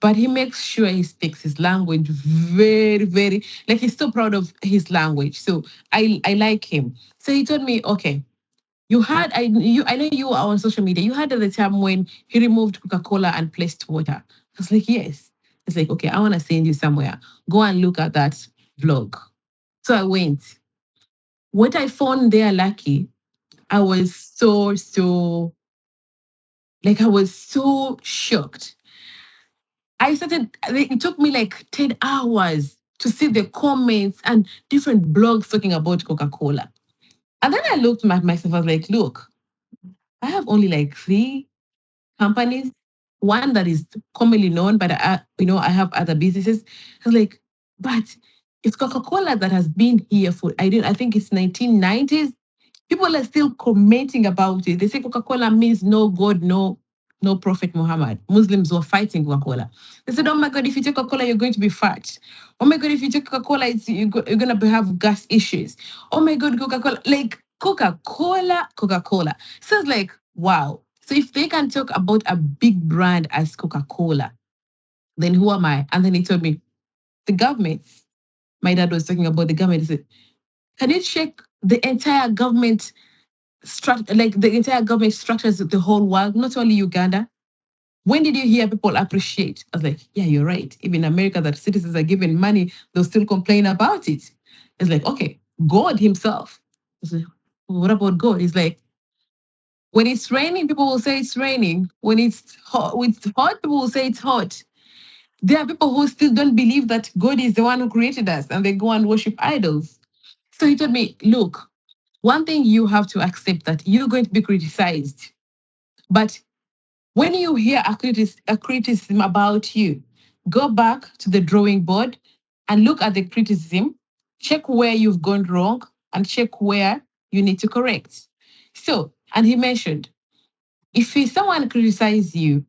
but he makes sure he speaks his language very, very, like he's so proud of his language. So I like him. So he told me, okay, I know you are on social media. You had at the time when he removed Coca-Cola and placed water. I was like, yes. It's like, okay, I want to send you somewhere. Go and look at that vlog. So I went. What I found there, Lucky, I was I was so shocked. It took me like 10 hours to see the comments and different blogs talking about Coca-Cola. And then I looked at myself, I was like, look, I have only like three companies, one that is commonly known, but I have other businesses. I was like, but it's Coca-Cola that has been here for, I think it's 1990s. People are still commenting about it. They say Coca-Cola means no God, no Prophet Muhammad. Muslims were fighting Coca-Cola. They said, oh my God, if you take Coca-Cola, you're going to be fat. Oh my God, if you take Coca-Cola, you're going to have gas issues. Oh my God, Coca-Cola. Like Coca-Cola, Coca-Cola. So it's like, wow. So if they can talk about a big brand as Coca-Cola, then who am I? And then he told me, the government. My dad was talking about the government. He said, can you check the entire government like the entire government structures of the whole world, not only Uganda? When did you hear people appreciate? I was like, yeah, you're right. Even America, that citizens are given money, they'll still complain about it. It's like, okay, God himself. I was like, well, what about God? He's like, when it's raining, people will say it's raining. When it's hot, people will say it's hot. There are people who still don't believe that God is the one who created us and they go and worship idols. So he told me, look, one thing you have to accept that you're going to be criticized. But when you hear a criticism about you, go back to the drawing board and look at the criticism, check where you've gone wrong, and check where you need to correct. So, and he mentioned, if someone criticizes you,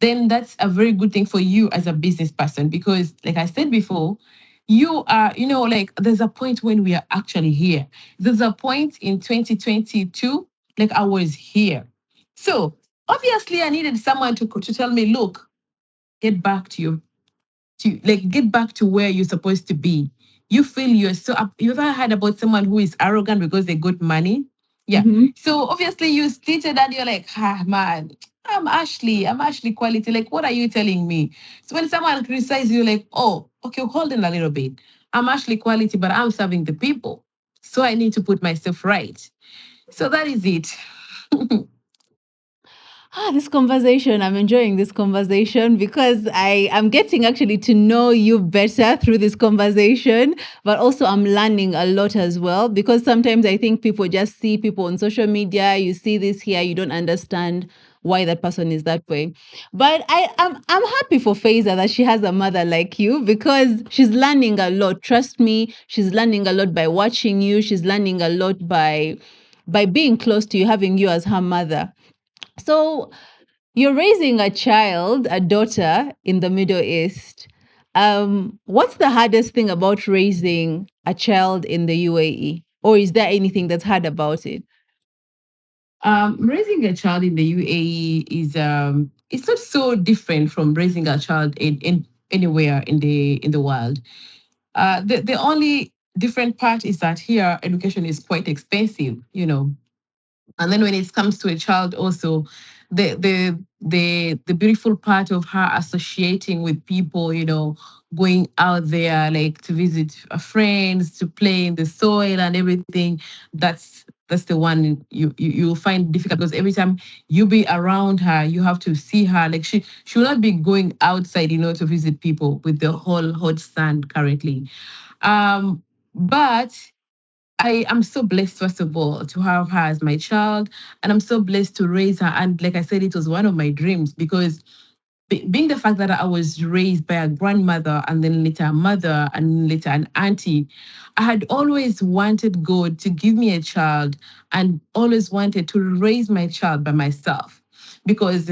then that's a very good thing for you as a business person because, like I said before, you are, like there's a point when we are actually here. There's a point in 2022, like I was here. So obviously, I needed someone to tell me, look, get back to your get back to where you're supposed to be. You feel you're so up. You've ever heard about someone who is arrogant because they got money? Yeah. Mhm. So obviously you stated that you're like, man, I'm Ashley quality. Like, what are you telling me? So when someone criticizes you, like, oh, okay, hold on a little bit. I'm Ashley quality, but I'm serving the people. So I need to put myself right. So that is it. This conversation, I'm enjoying this conversation because I'm getting actually to know you better through this conversation, but also I'm learning a lot as well because sometimes I think people just see people on social media, you see this here, you don't understand why that person is that way. But I'm happy for Faiza that she has a mother like you because she's learning a lot. Trust me, she's learning a lot by watching you. She's learning a lot by being close to you, having you as her mother. So you're raising a child, a daughter in the Middle East. What's the hardest thing about raising a child in the UAE? Or is there anything that's hard about it? Raising a child in the UAE is it's not so different from raising a child in anywhere in the world. The only different part is that here education is quite expensive. And then when it comes to a child also, the beautiful part of her associating with people, going out there like to visit friends, to play in the soil and everything, that's the one you'll find difficult because every time you be around her, you have to see her. Like she will not be going outside, to visit people with the whole hot sun currently. But I am so blessed, first of all, to have her as my child. And I'm so blessed to raise her. And like I said, it was one of my dreams because being the fact that I was raised by a grandmother and then later a mother and later an auntie, I had always wanted God to give me a child and always wanted to raise my child by myself because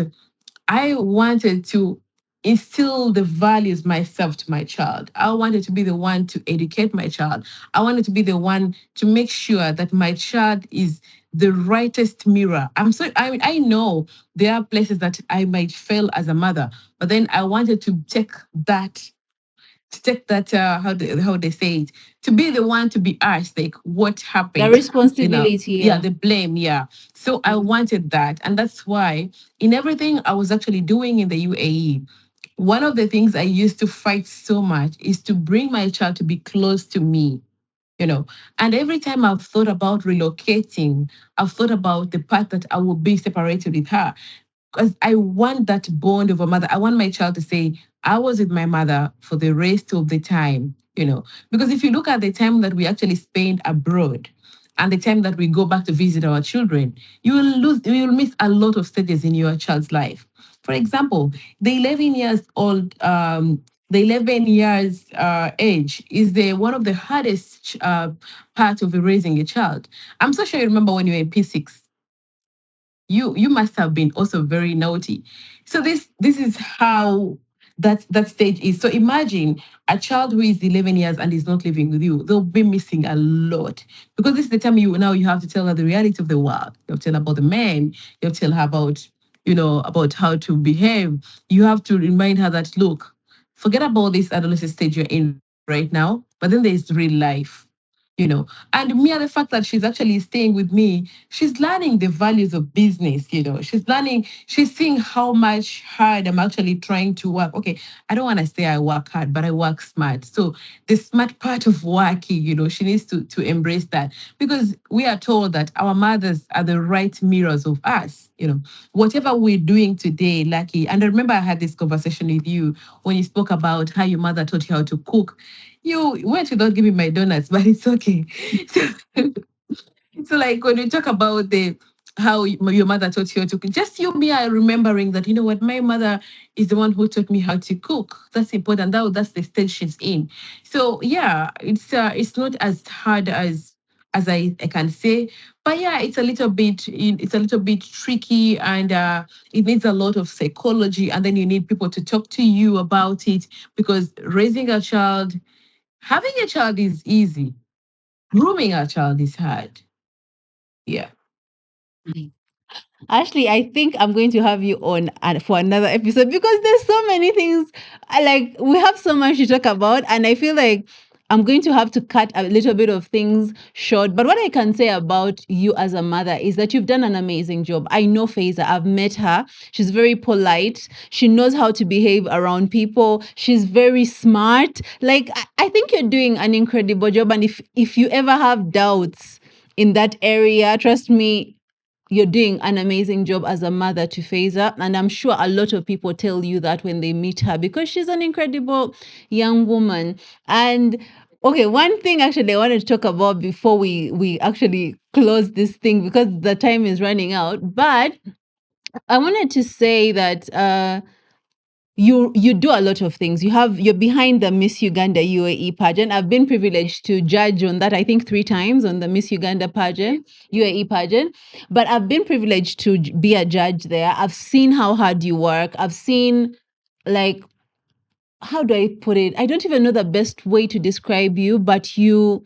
I wanted to. instill the values myself to my child. I wanted to be the one to educate my child. I wanted to be the one to make sure that my child is the rightest mirror. I know there are places that I might fail as a mother, but then I wanted that to take that how they say it, to be the one to be asked like what The happened, responsibility, yeah, yeah. the blame, yeah. So I wanted that, and that's why in everything I was actually doing in the UAE, one of the things I used to fight so much is to bring my child to be close to me, you know. And every time I've thought about relocating, I've thought about the part that I will be separated with her, because I want that bond of a mother. I want my child to say, I was with my mother for the rest of the time, you know. Because if you look at the time that we actually spend abroad and the time that we go back to visit our children, you will miss a lot of stages in your child's life. For example, the 11 years old, the 11 years age is the one of the hardest part of raising a child. I'm so sure you remember when you were in P6, you must have been also very naughty. So this is how that stage is. So imagine a child who is 11 years and is not living with you. They'll be missing a lot, because this is the time you have to tell her the reality of the world. You have to tell her about the men. You have to tell her about, about how to behave. You have to remind her that, look, forget about this adolescent stage you're in right now, but then there's real life. And mere the fact that she's actually staying with me, she's learning the values of business. She's seeing how much hard I'm actually trying to work. Okay, I don't want to say I work hard, but I work smart. So the smart part of working, she needs to embrace that, because we are told that our mothers are the right mirrors of us. Whatever we're doing today, Lucky. And I remember I had this conversation with you when you spoke about how your mother taught you how to cook. You went without giving my donuts, but it's okay. So, so like when you talk about the how your mother taught you how to cook, just you me are remembering that, what, my mother is the one who taught me how to cook. That's important. That's the stage she's in. So yeah, it's not as hard as I can say, but yeah, it's a little bit tricky, and it needs a lot of psychology, and then you need people to talk to you about it, because raising a child, having a child is easy. Grooming a child is hard. Yeah. Ashley, I think I'm going to have you on for another episode, because there's so many things. We have so much to talk about, and I feel like I'm going to have to cut a little bit of things short. But what I can say about you as a mother is that you've done an amazing job. I know Faiza, I've met her. She's very polite. She knows how to behave around people. She's very smart. I think you're doing an incredible job. And if you ever have doubts in that area, trust me, you're doing an amazing job as a mother to Faiza. And I'm sure a lot of people tell you that when they meet her, because she's an incredible young woman. And okay, one thing actually I wanted to talk about before we actually close this thing, because the time is running out. But I wanted to say that you do a lot of things. You're behind the Miss Uganda UAE pageant. I've been privileged to judge on that, I think 3 times, on the Miss Uganda pageant, UAE pageant. But I've been privileged to be a judge there. I've seen how hard you work. I've seen, like, how do I put it? I don't even know the best way to describe you, but you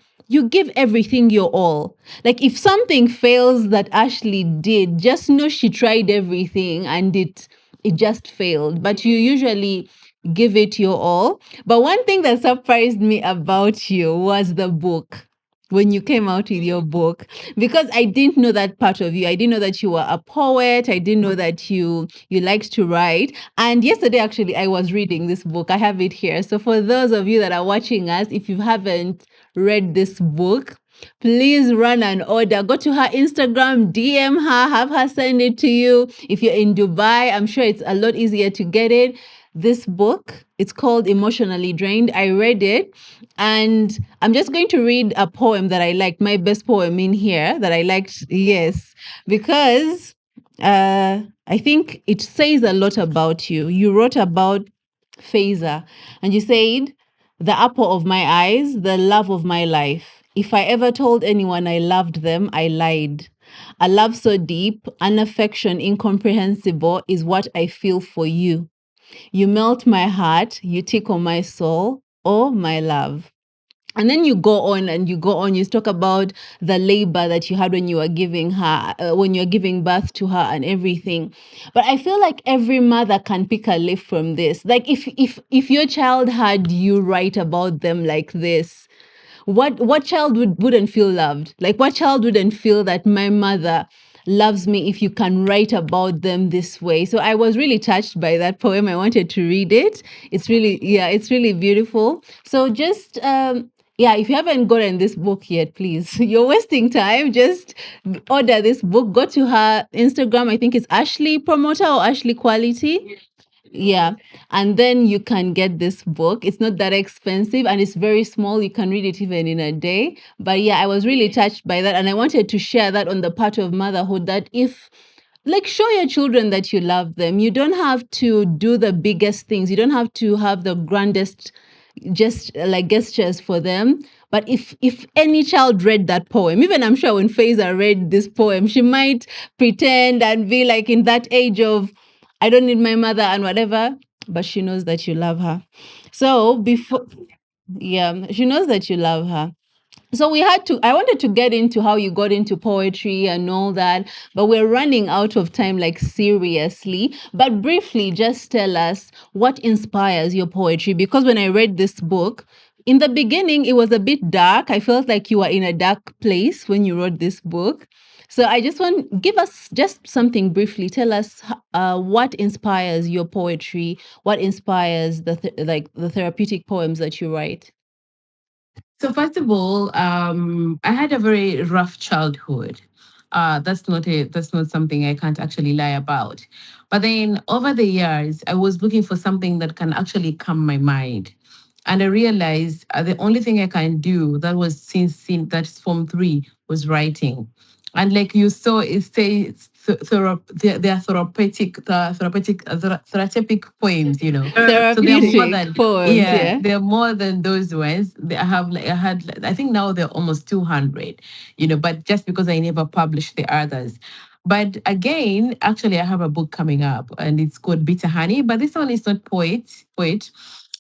give everything your all. Like, if something fails that Ashley did, just know she tried everything and it just failed. But you usually give it your all. But one thing that surprised me about you was the book. When you came out with your book, because I didn't know that part of you. I didn't know that you were a poet. I didn't know that you liked to write. And yesterday, actually, I was reading this book. I have it here. So for those of you that are watching us, if you haven't read this book, please run an order. Go to her Instagram, DM her, have her send it to you. If you're in Dubai, I'm sure it's a lot easier to get it. This book, it's called Emotionally Drained. I read it, and I'm just going to read a poem that I liked, my best poem in here that I liked. Yes, because I think it says a lot about you. You wrote about Faiza, and you said, "The apple of my eyes, the love of my life. If I ever told anyone I loved them, I lied. A love so deep, an affection incomprehensible is what I feel for you. You melt my heart, you tickle my soul, oh my love. And then you go on and you go on. You talk about the labor that you had when you were giving her, when you're giving birth to her, and everything. But I feel like every mother can pick a leaf from this. Like if your child had you write about them like this, what child wouldn't feel loved? Like, what child wouldn't feel that my mother loves me if you can write about them this way? So I was really touched by that poem. I wanted to read it. It's really, yeah, it's really beautiful. So just yeah, if you haven't gotten this book yet, please, you're wasting time. Just order this book. Go to her Instagram. I think it's Ashley Promoter or Ashley Quality. Yeah. And then you can get this book. It's not that expensive and it's very small. You can read it even in a day. But yeah, I was really touched by that. And I wanted to share that on the part of motherhood, that if, like, show your children that you love them. You don't have to do the biggest things. You don't have to have the grandest just like gestures for them. But if any child read that poem, even I'm sure when Faiza read this poem, she might pretend and be like in that age of I don't need my mother and whatever, but she knows that you love her. So before, yeah, she knows that you love her. So I wanted to get into how you got into poetry and all that, but we're running out of time, like seriously. But briefly, just tell us what inspires your poetry. Because when I read this book, in the beginning, it was a bit dark. I felt like you were in a dark place when you wrote this book. So I just want give us just something briefly. Tell us what inspires your poetry. What inspires like the therapeutic poems that you write. So first of all, I had a very rough childhood. That's not something I can't actually lie about. But then over the years, I was looking for something that can actually calm my mind. And I realized the only thing I can do that was since that's Form 3 was writing. And like you saw, it says they are therapeutic poems, you know. So they are more Therapeutic than poems, yeah, yeah. they're more than those ones. I have like I think now they're almost 200, you know, but just because I never published the others. But again, actually I have a book coming up and it's called Bitter Honey, but this one is not poet. This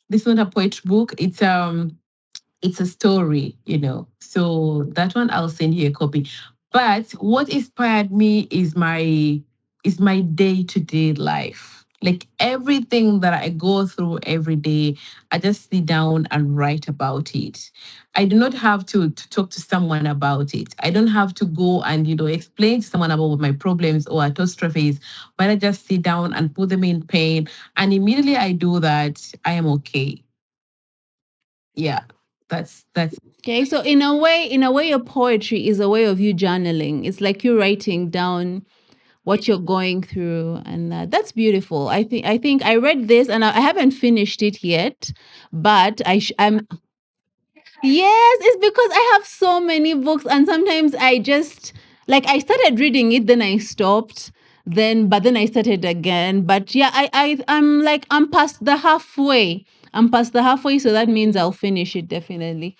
is not a poetry book. It's a story, you know. So that one I'll send you a copy. But what inspired me is my day-to-day life. Like everything that I go through every day, I just sit down and write about it. I do not have to talk to someone about it. I don't have to go and, you know, explain to someone about my problems or catastrophes, but I just sit down and put them in pen. And immediately I do that, I am okay. Yeah, that's Okay, so in a way, your poetry is a way of you journaling. It's like you writing down what you're going through, and that's beautiful. I think I read this, and I haven't finished it yet, but I'm Yes, it's because I have so many books, and sometimes I just like I started reading it, then I stopped, but then I started again. But yeah, I'm like I'm past the halfway. I'm past the halfway, so that means I'll finish it definitely.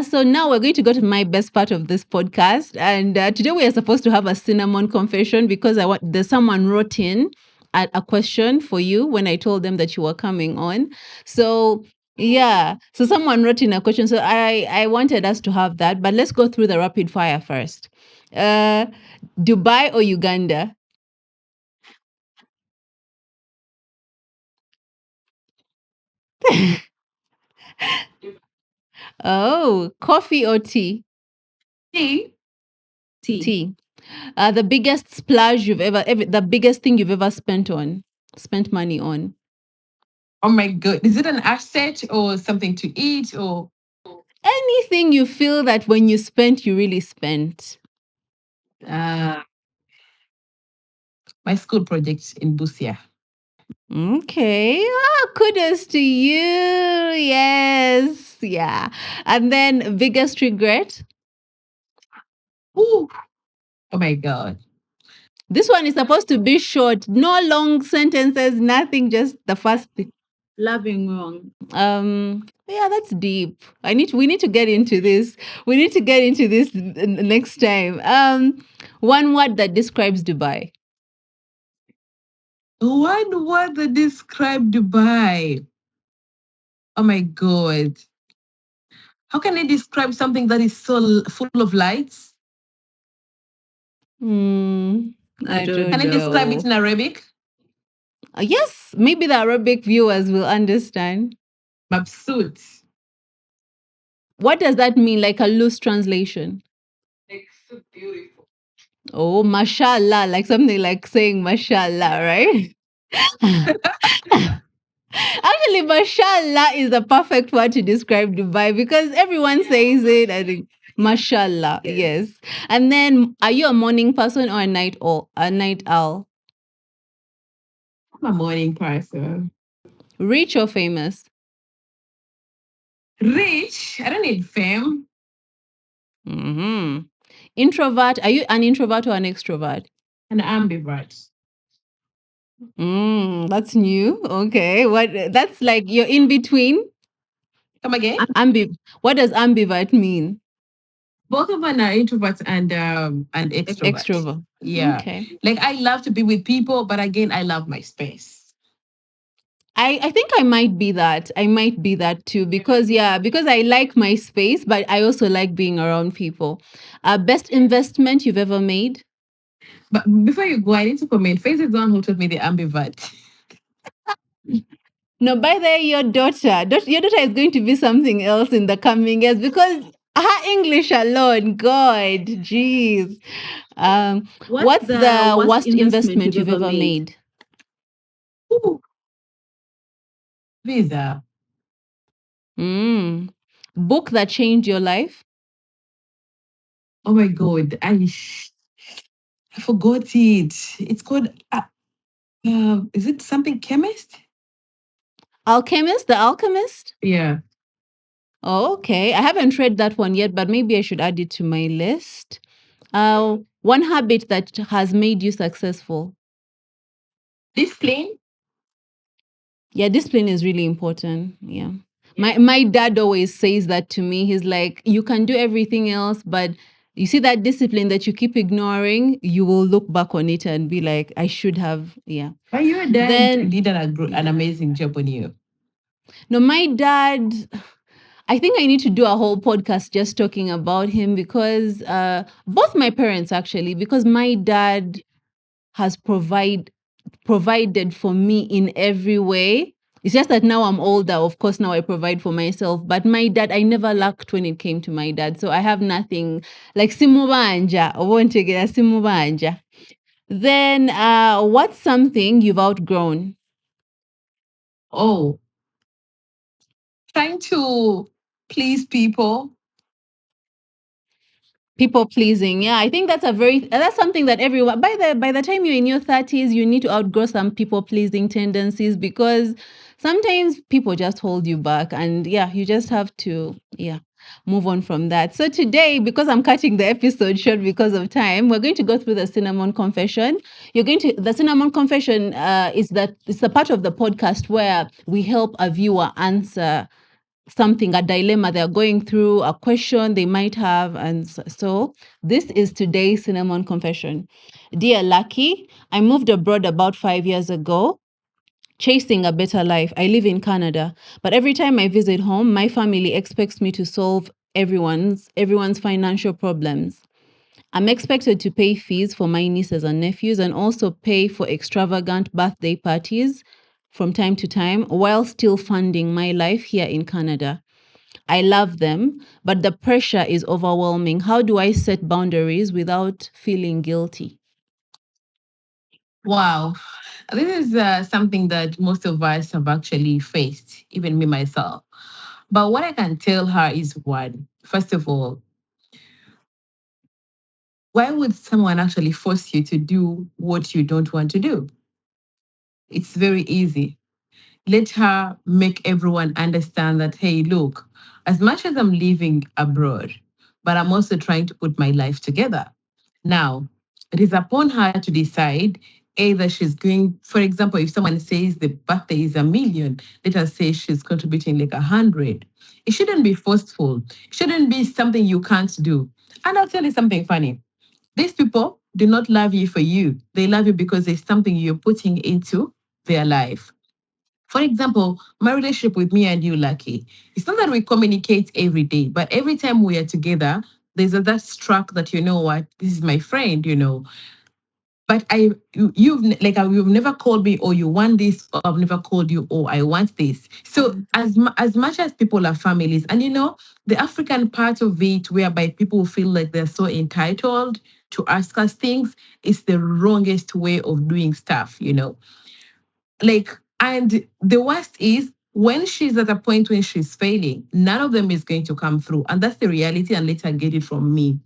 So now we're going to go to my best part of this podcast, and today we are supposed to have a cinnamon confession because I want there's someone wrote in a question for you when I told them that you were coming on. So yeah. So someone wrote in a question. So I wanted us to have that, but let's go through the rapid fire first. Uh Dubai or Uganda? Oh, coffee or tea? tea. Tea. Tea. The biggest splurge the biggest thing you've ever spent money on. Oh my god. Is it an asset or something to eat or Anything you feel that when you spent, you really spent. uh my school project in Busia? Okay. Kudos to you. Yes. Yeah. And then biggest regret. Ooh. Oh my god. This one is supposed to be short, no long sentences, nothing, just the first thing. Loving wrong. Yeah, that's deep. We need to get into this. We need to get into this next time. One word that describes Dubai. One word that described Dubai. Oh my God. How can I describe something that is so full of lights? Hmm, I I don't Can I don't describe it know. in Arabic? Yes, maybe the Arabic viewers will understand. Mabsut. What does that mean? Like a loose translation. Like so beautiful. Oh, mashallah, like something like saying mashallah, right? Actually, mashallah is the perfect word to describe Dubai because everyone says it. I think mashallah, Yes. yes. And then, are you a morning person or a night owl? A night owl? I'm a morning person. Rich or famous? Rich. I don't need fame. Hmm. Introvert? Are you an introvert or an extrovert? An ambivert. That's new. Okay, what? That's like you're in between. Come again? What does ambivert mean? Both of them are introverts and extrovert. Extrovert. Yeah. Okay. Like I love to be with people, but again, I love my space. I think I might be that. I might be that too because yeah, because I like my space, but I also like being around people. Best investment you've ever made? But before you go, I need to comment. Faith is the one who taught me the ambivert. No, by the way, your daughter is going to be something else in the coming years because her English alone, God, jeez. What's What's the the worst worst investment investment you've you've ever ever made? made? Ooh, visa. Mm. Book that changed your life? Oh my God. I forgot it. It's called, is it something chemist? Alchemist, the Alchemist? Yeah. Oh, okay. I haven't read that one yet, but maybe I should add it to my list. One habit that has made you successful. Discipline. Yeah, discipline is really important. Yeah. My dad always says that to me. He's like, you can do everything else, but you see that discipline that you keep ignoring, you will look back on it and be like, I should have, yeah. But your dad Then, did an amazing job on you. no, my dad, I think I need to do a whole podcast just talking about him because both my parents actually, because my dad has provided for me in every way. It's just that now I'm older. Of course, now I provide for myself. But my dad, I never lacked when it came to my dad. So I have nothing like simubanja. I want to get a simubanja. Then what's something you've outgrown? Oh, trying to please people. People pleasing. Yeah, I think that's something that everyone by the time you're in your 30s, you need to outgrow some people pleasing tendencies because sometimes people just hold you back and yeah, you just have to move on from that. So today, because I'm cutting the episode short because of time, we're going to go through the cinnamon confession. The cinnamon confession is that it's a part of the podcast where we help a viewer answer something, a dilemma they're going through, a question they might have. And so this is today's cinnamon confession. Dear Lucky, I moved abroad about 5 years ago, chasing a better life. I live in Canada, but every time I visit home, my family expects me to solve everyone's financial problems. I'm expected to pay fees for my nieces and nephews and also pay for extravagant birthday parties from time to time while still funding my life here in Canada. I love them, but the pressure is overwhelming. How do I set boundaries without feeling guilty? Wow. This is something that most of us have actually faced, even me myself. But what I can tell her is one, first of all, why would someone actually force you to do what you don't want to do? It's very easy. Let her make everyone understand that, hey, look, as much as I'm living abroad, but I'm also trying to put my life together. Now, it is upon her to decide either she's going, for example, if someone says the birthday is 1 million, let us say she's contributing like 100. It shouldn't be forceful. It shouldn't be something you can't do. And I'll tell you something funny. These people do not love you for you. They love you because there's something you're putting into their life. For example, my relationship with me and you, Lucky, it's not that we communicate every day, but every time we are together, there's a that struck that, you know what, this is my friend, but you've never called me, or you want this, or I've never called you, or I want this. So as much as people are families, and the African part of it, whereby people feel like they're so entitled to ask us things, is the wrongest way of doing stuff. Like, and the worst is when she's at a point when she's failing, none of them is going to come through, and that's the reality. And let her get it from me,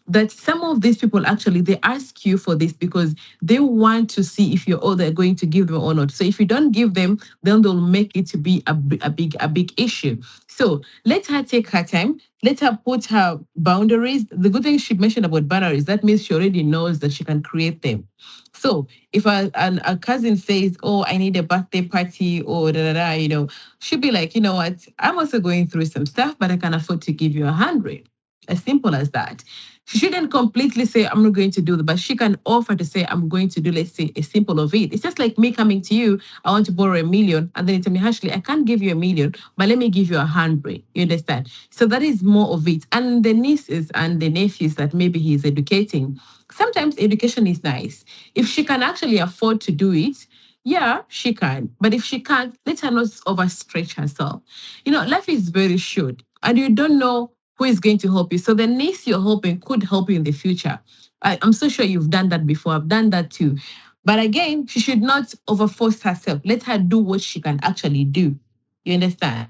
that some of these people actually, they ask you for this because they want to see if you're all they're going to give them or not. So if you don't give them, then they'll make it to be a big issue. So let her take her time. Let her put her boundaries. The good thing she mentioned about boundaries, that means she already knows that she can create them. So if a cousin says, "Oh, I need a birthday party," or da da da, she'll be like, "You know what? I'm also going through some stuff, but I can afford to give you 100." As simple as that. She shouldn't completely say, "I'm not going to do that," but she can offer to say, "I'm going to do," let's say, a simple of it. It's just like me coming to you, "I want to borrow 1 million," and then you tell me, "Ashley, I can't give you 1 million, but let me give you 100." You understand? So that is more of it. And the nieces and the nephews that maybe he's educating, sometimes education is nice. If she can actually afford to do it, yeah, she can. But if she can't, let her not overstretch herself. Life is very short, and you don't know who is going to help you. So the niece you're helping could help you in the future. I'm so sure you've done that before. I've done that too. But again, she should not overforce herself. Let her do what she can actually do. You understand?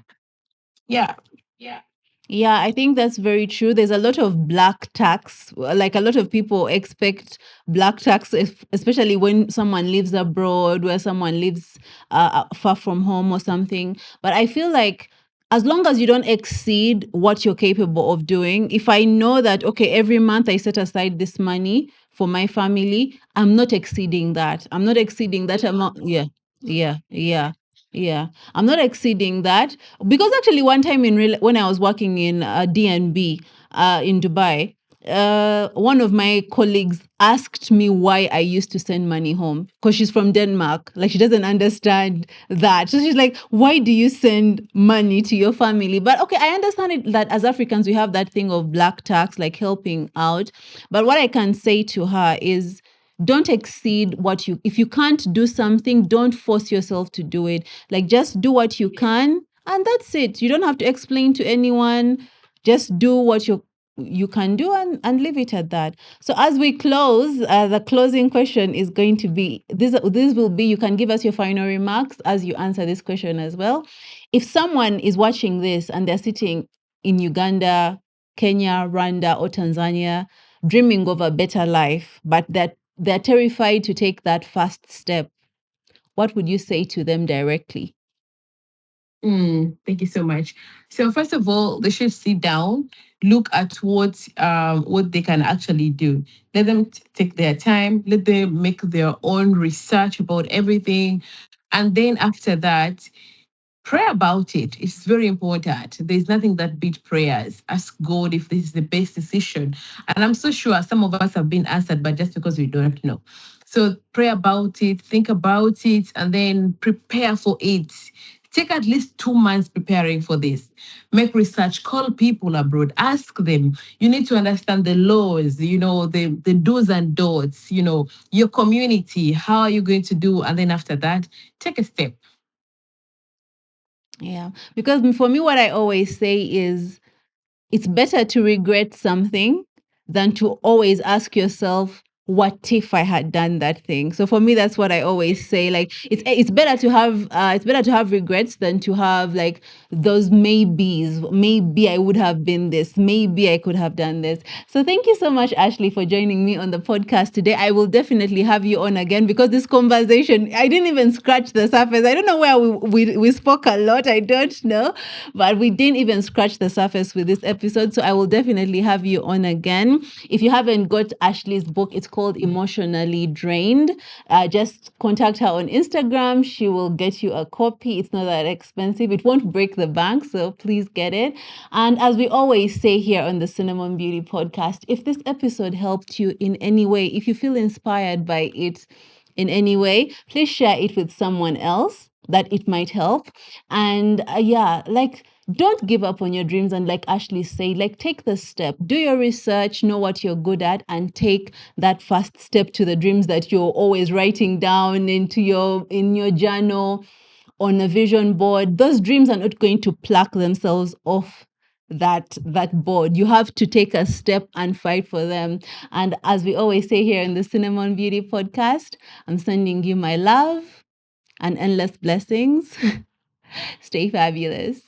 Yeah. Yeah, I think that's very true. There's a lot of black tax. Like a lot of people expect black tax, especially when someone lives abroad, where someone lives far from home or something. But I feel like as long as you don't exceed what you're capable of doing, if I know that, okay, every month I set aside this money for my family, I'm not exceeding that. I'm not exceeding that amount. Yeah, yeah, yeah. Yeah, I'm not exceeding that because actually one time when I was working in DNB in Dubai, one of my colleagues asked me why I used to send money home because she's from Denmark. Like she doesn't understand that. So she's like, "Why do you send money to your family?" But okay, I understand it that as Africans we have that thing of black tax, like helping out. But what I can say to her is don't exceed what you if you can't do something, don't force yourself to do it. Like just do what you can and that's it. You don't have to explain to anyone. Just do what you can do and leave it at that. So as we close, the closing question is going to be this will be, you can give us your final remarks as you answer this question as well. If someone is watching this and they're sitting in Uganda, Kenya, Rwanda, or Tanzania, dreaming of a better life, but they're terrified to take that first step, what would you say to them directly? Thank you so much. So first of all, they should sit down, look at what they can actually do. Let them take their time. Let them make their own research about everything, and then after that, pray about it. It's very important. There's nothing that beats prayers. Ask God if this is the best decision. And I'm so sure some of us have been answered, but just because we don't know. So pray about it, think about it, and then prepare for it. Take at least 2 months preparing for this. Make research, call people abroad, ask them. You need to understand the laws, the do's and don'ts, your community, how are you going to do? And then after that, take a step. Yeah. Because for me, what I always say is it's better to regret something than to always ask yourself, what if I had done that thing? So for me, that's what I always say. Like it's better to have regrets than to have like those maybes. Maybe I would have been this. Maybe I could have done this. So thank you so much, Ashley, for joining me on the podcast today. I will definitely have you on again because this conversation, I didn't even scratch the surface. I don't know where we spoke a lot. I don't know, but we didn't even scratch the surface with this episode. So I will definitely have you on again. If you haven't got Ashley's book, it's called called Emotionally Drained. Just contact her on Instagram. She will get you a copy. It's not that expensive. It won't break the bank, so please get it. And as we always say here on the Cinnamon Beauty Podcast, if this episode helped you in any way, if you feel inspired by it in any way, please share it with someone else that it might help. And yeah, like, don't give up on your dreams. And like Ashley said, like, take the step, do your research, know what you're good at, and take that first step to the dreams that you're always writing down in your journal, on a vision board. Those dreams are not going to pluck themselves off that board. You have to take a step and fight for them. And as we always say here in the Cinnamon Beauty Podcast, I'm sending you my love and endless blessings. Stay fabulous.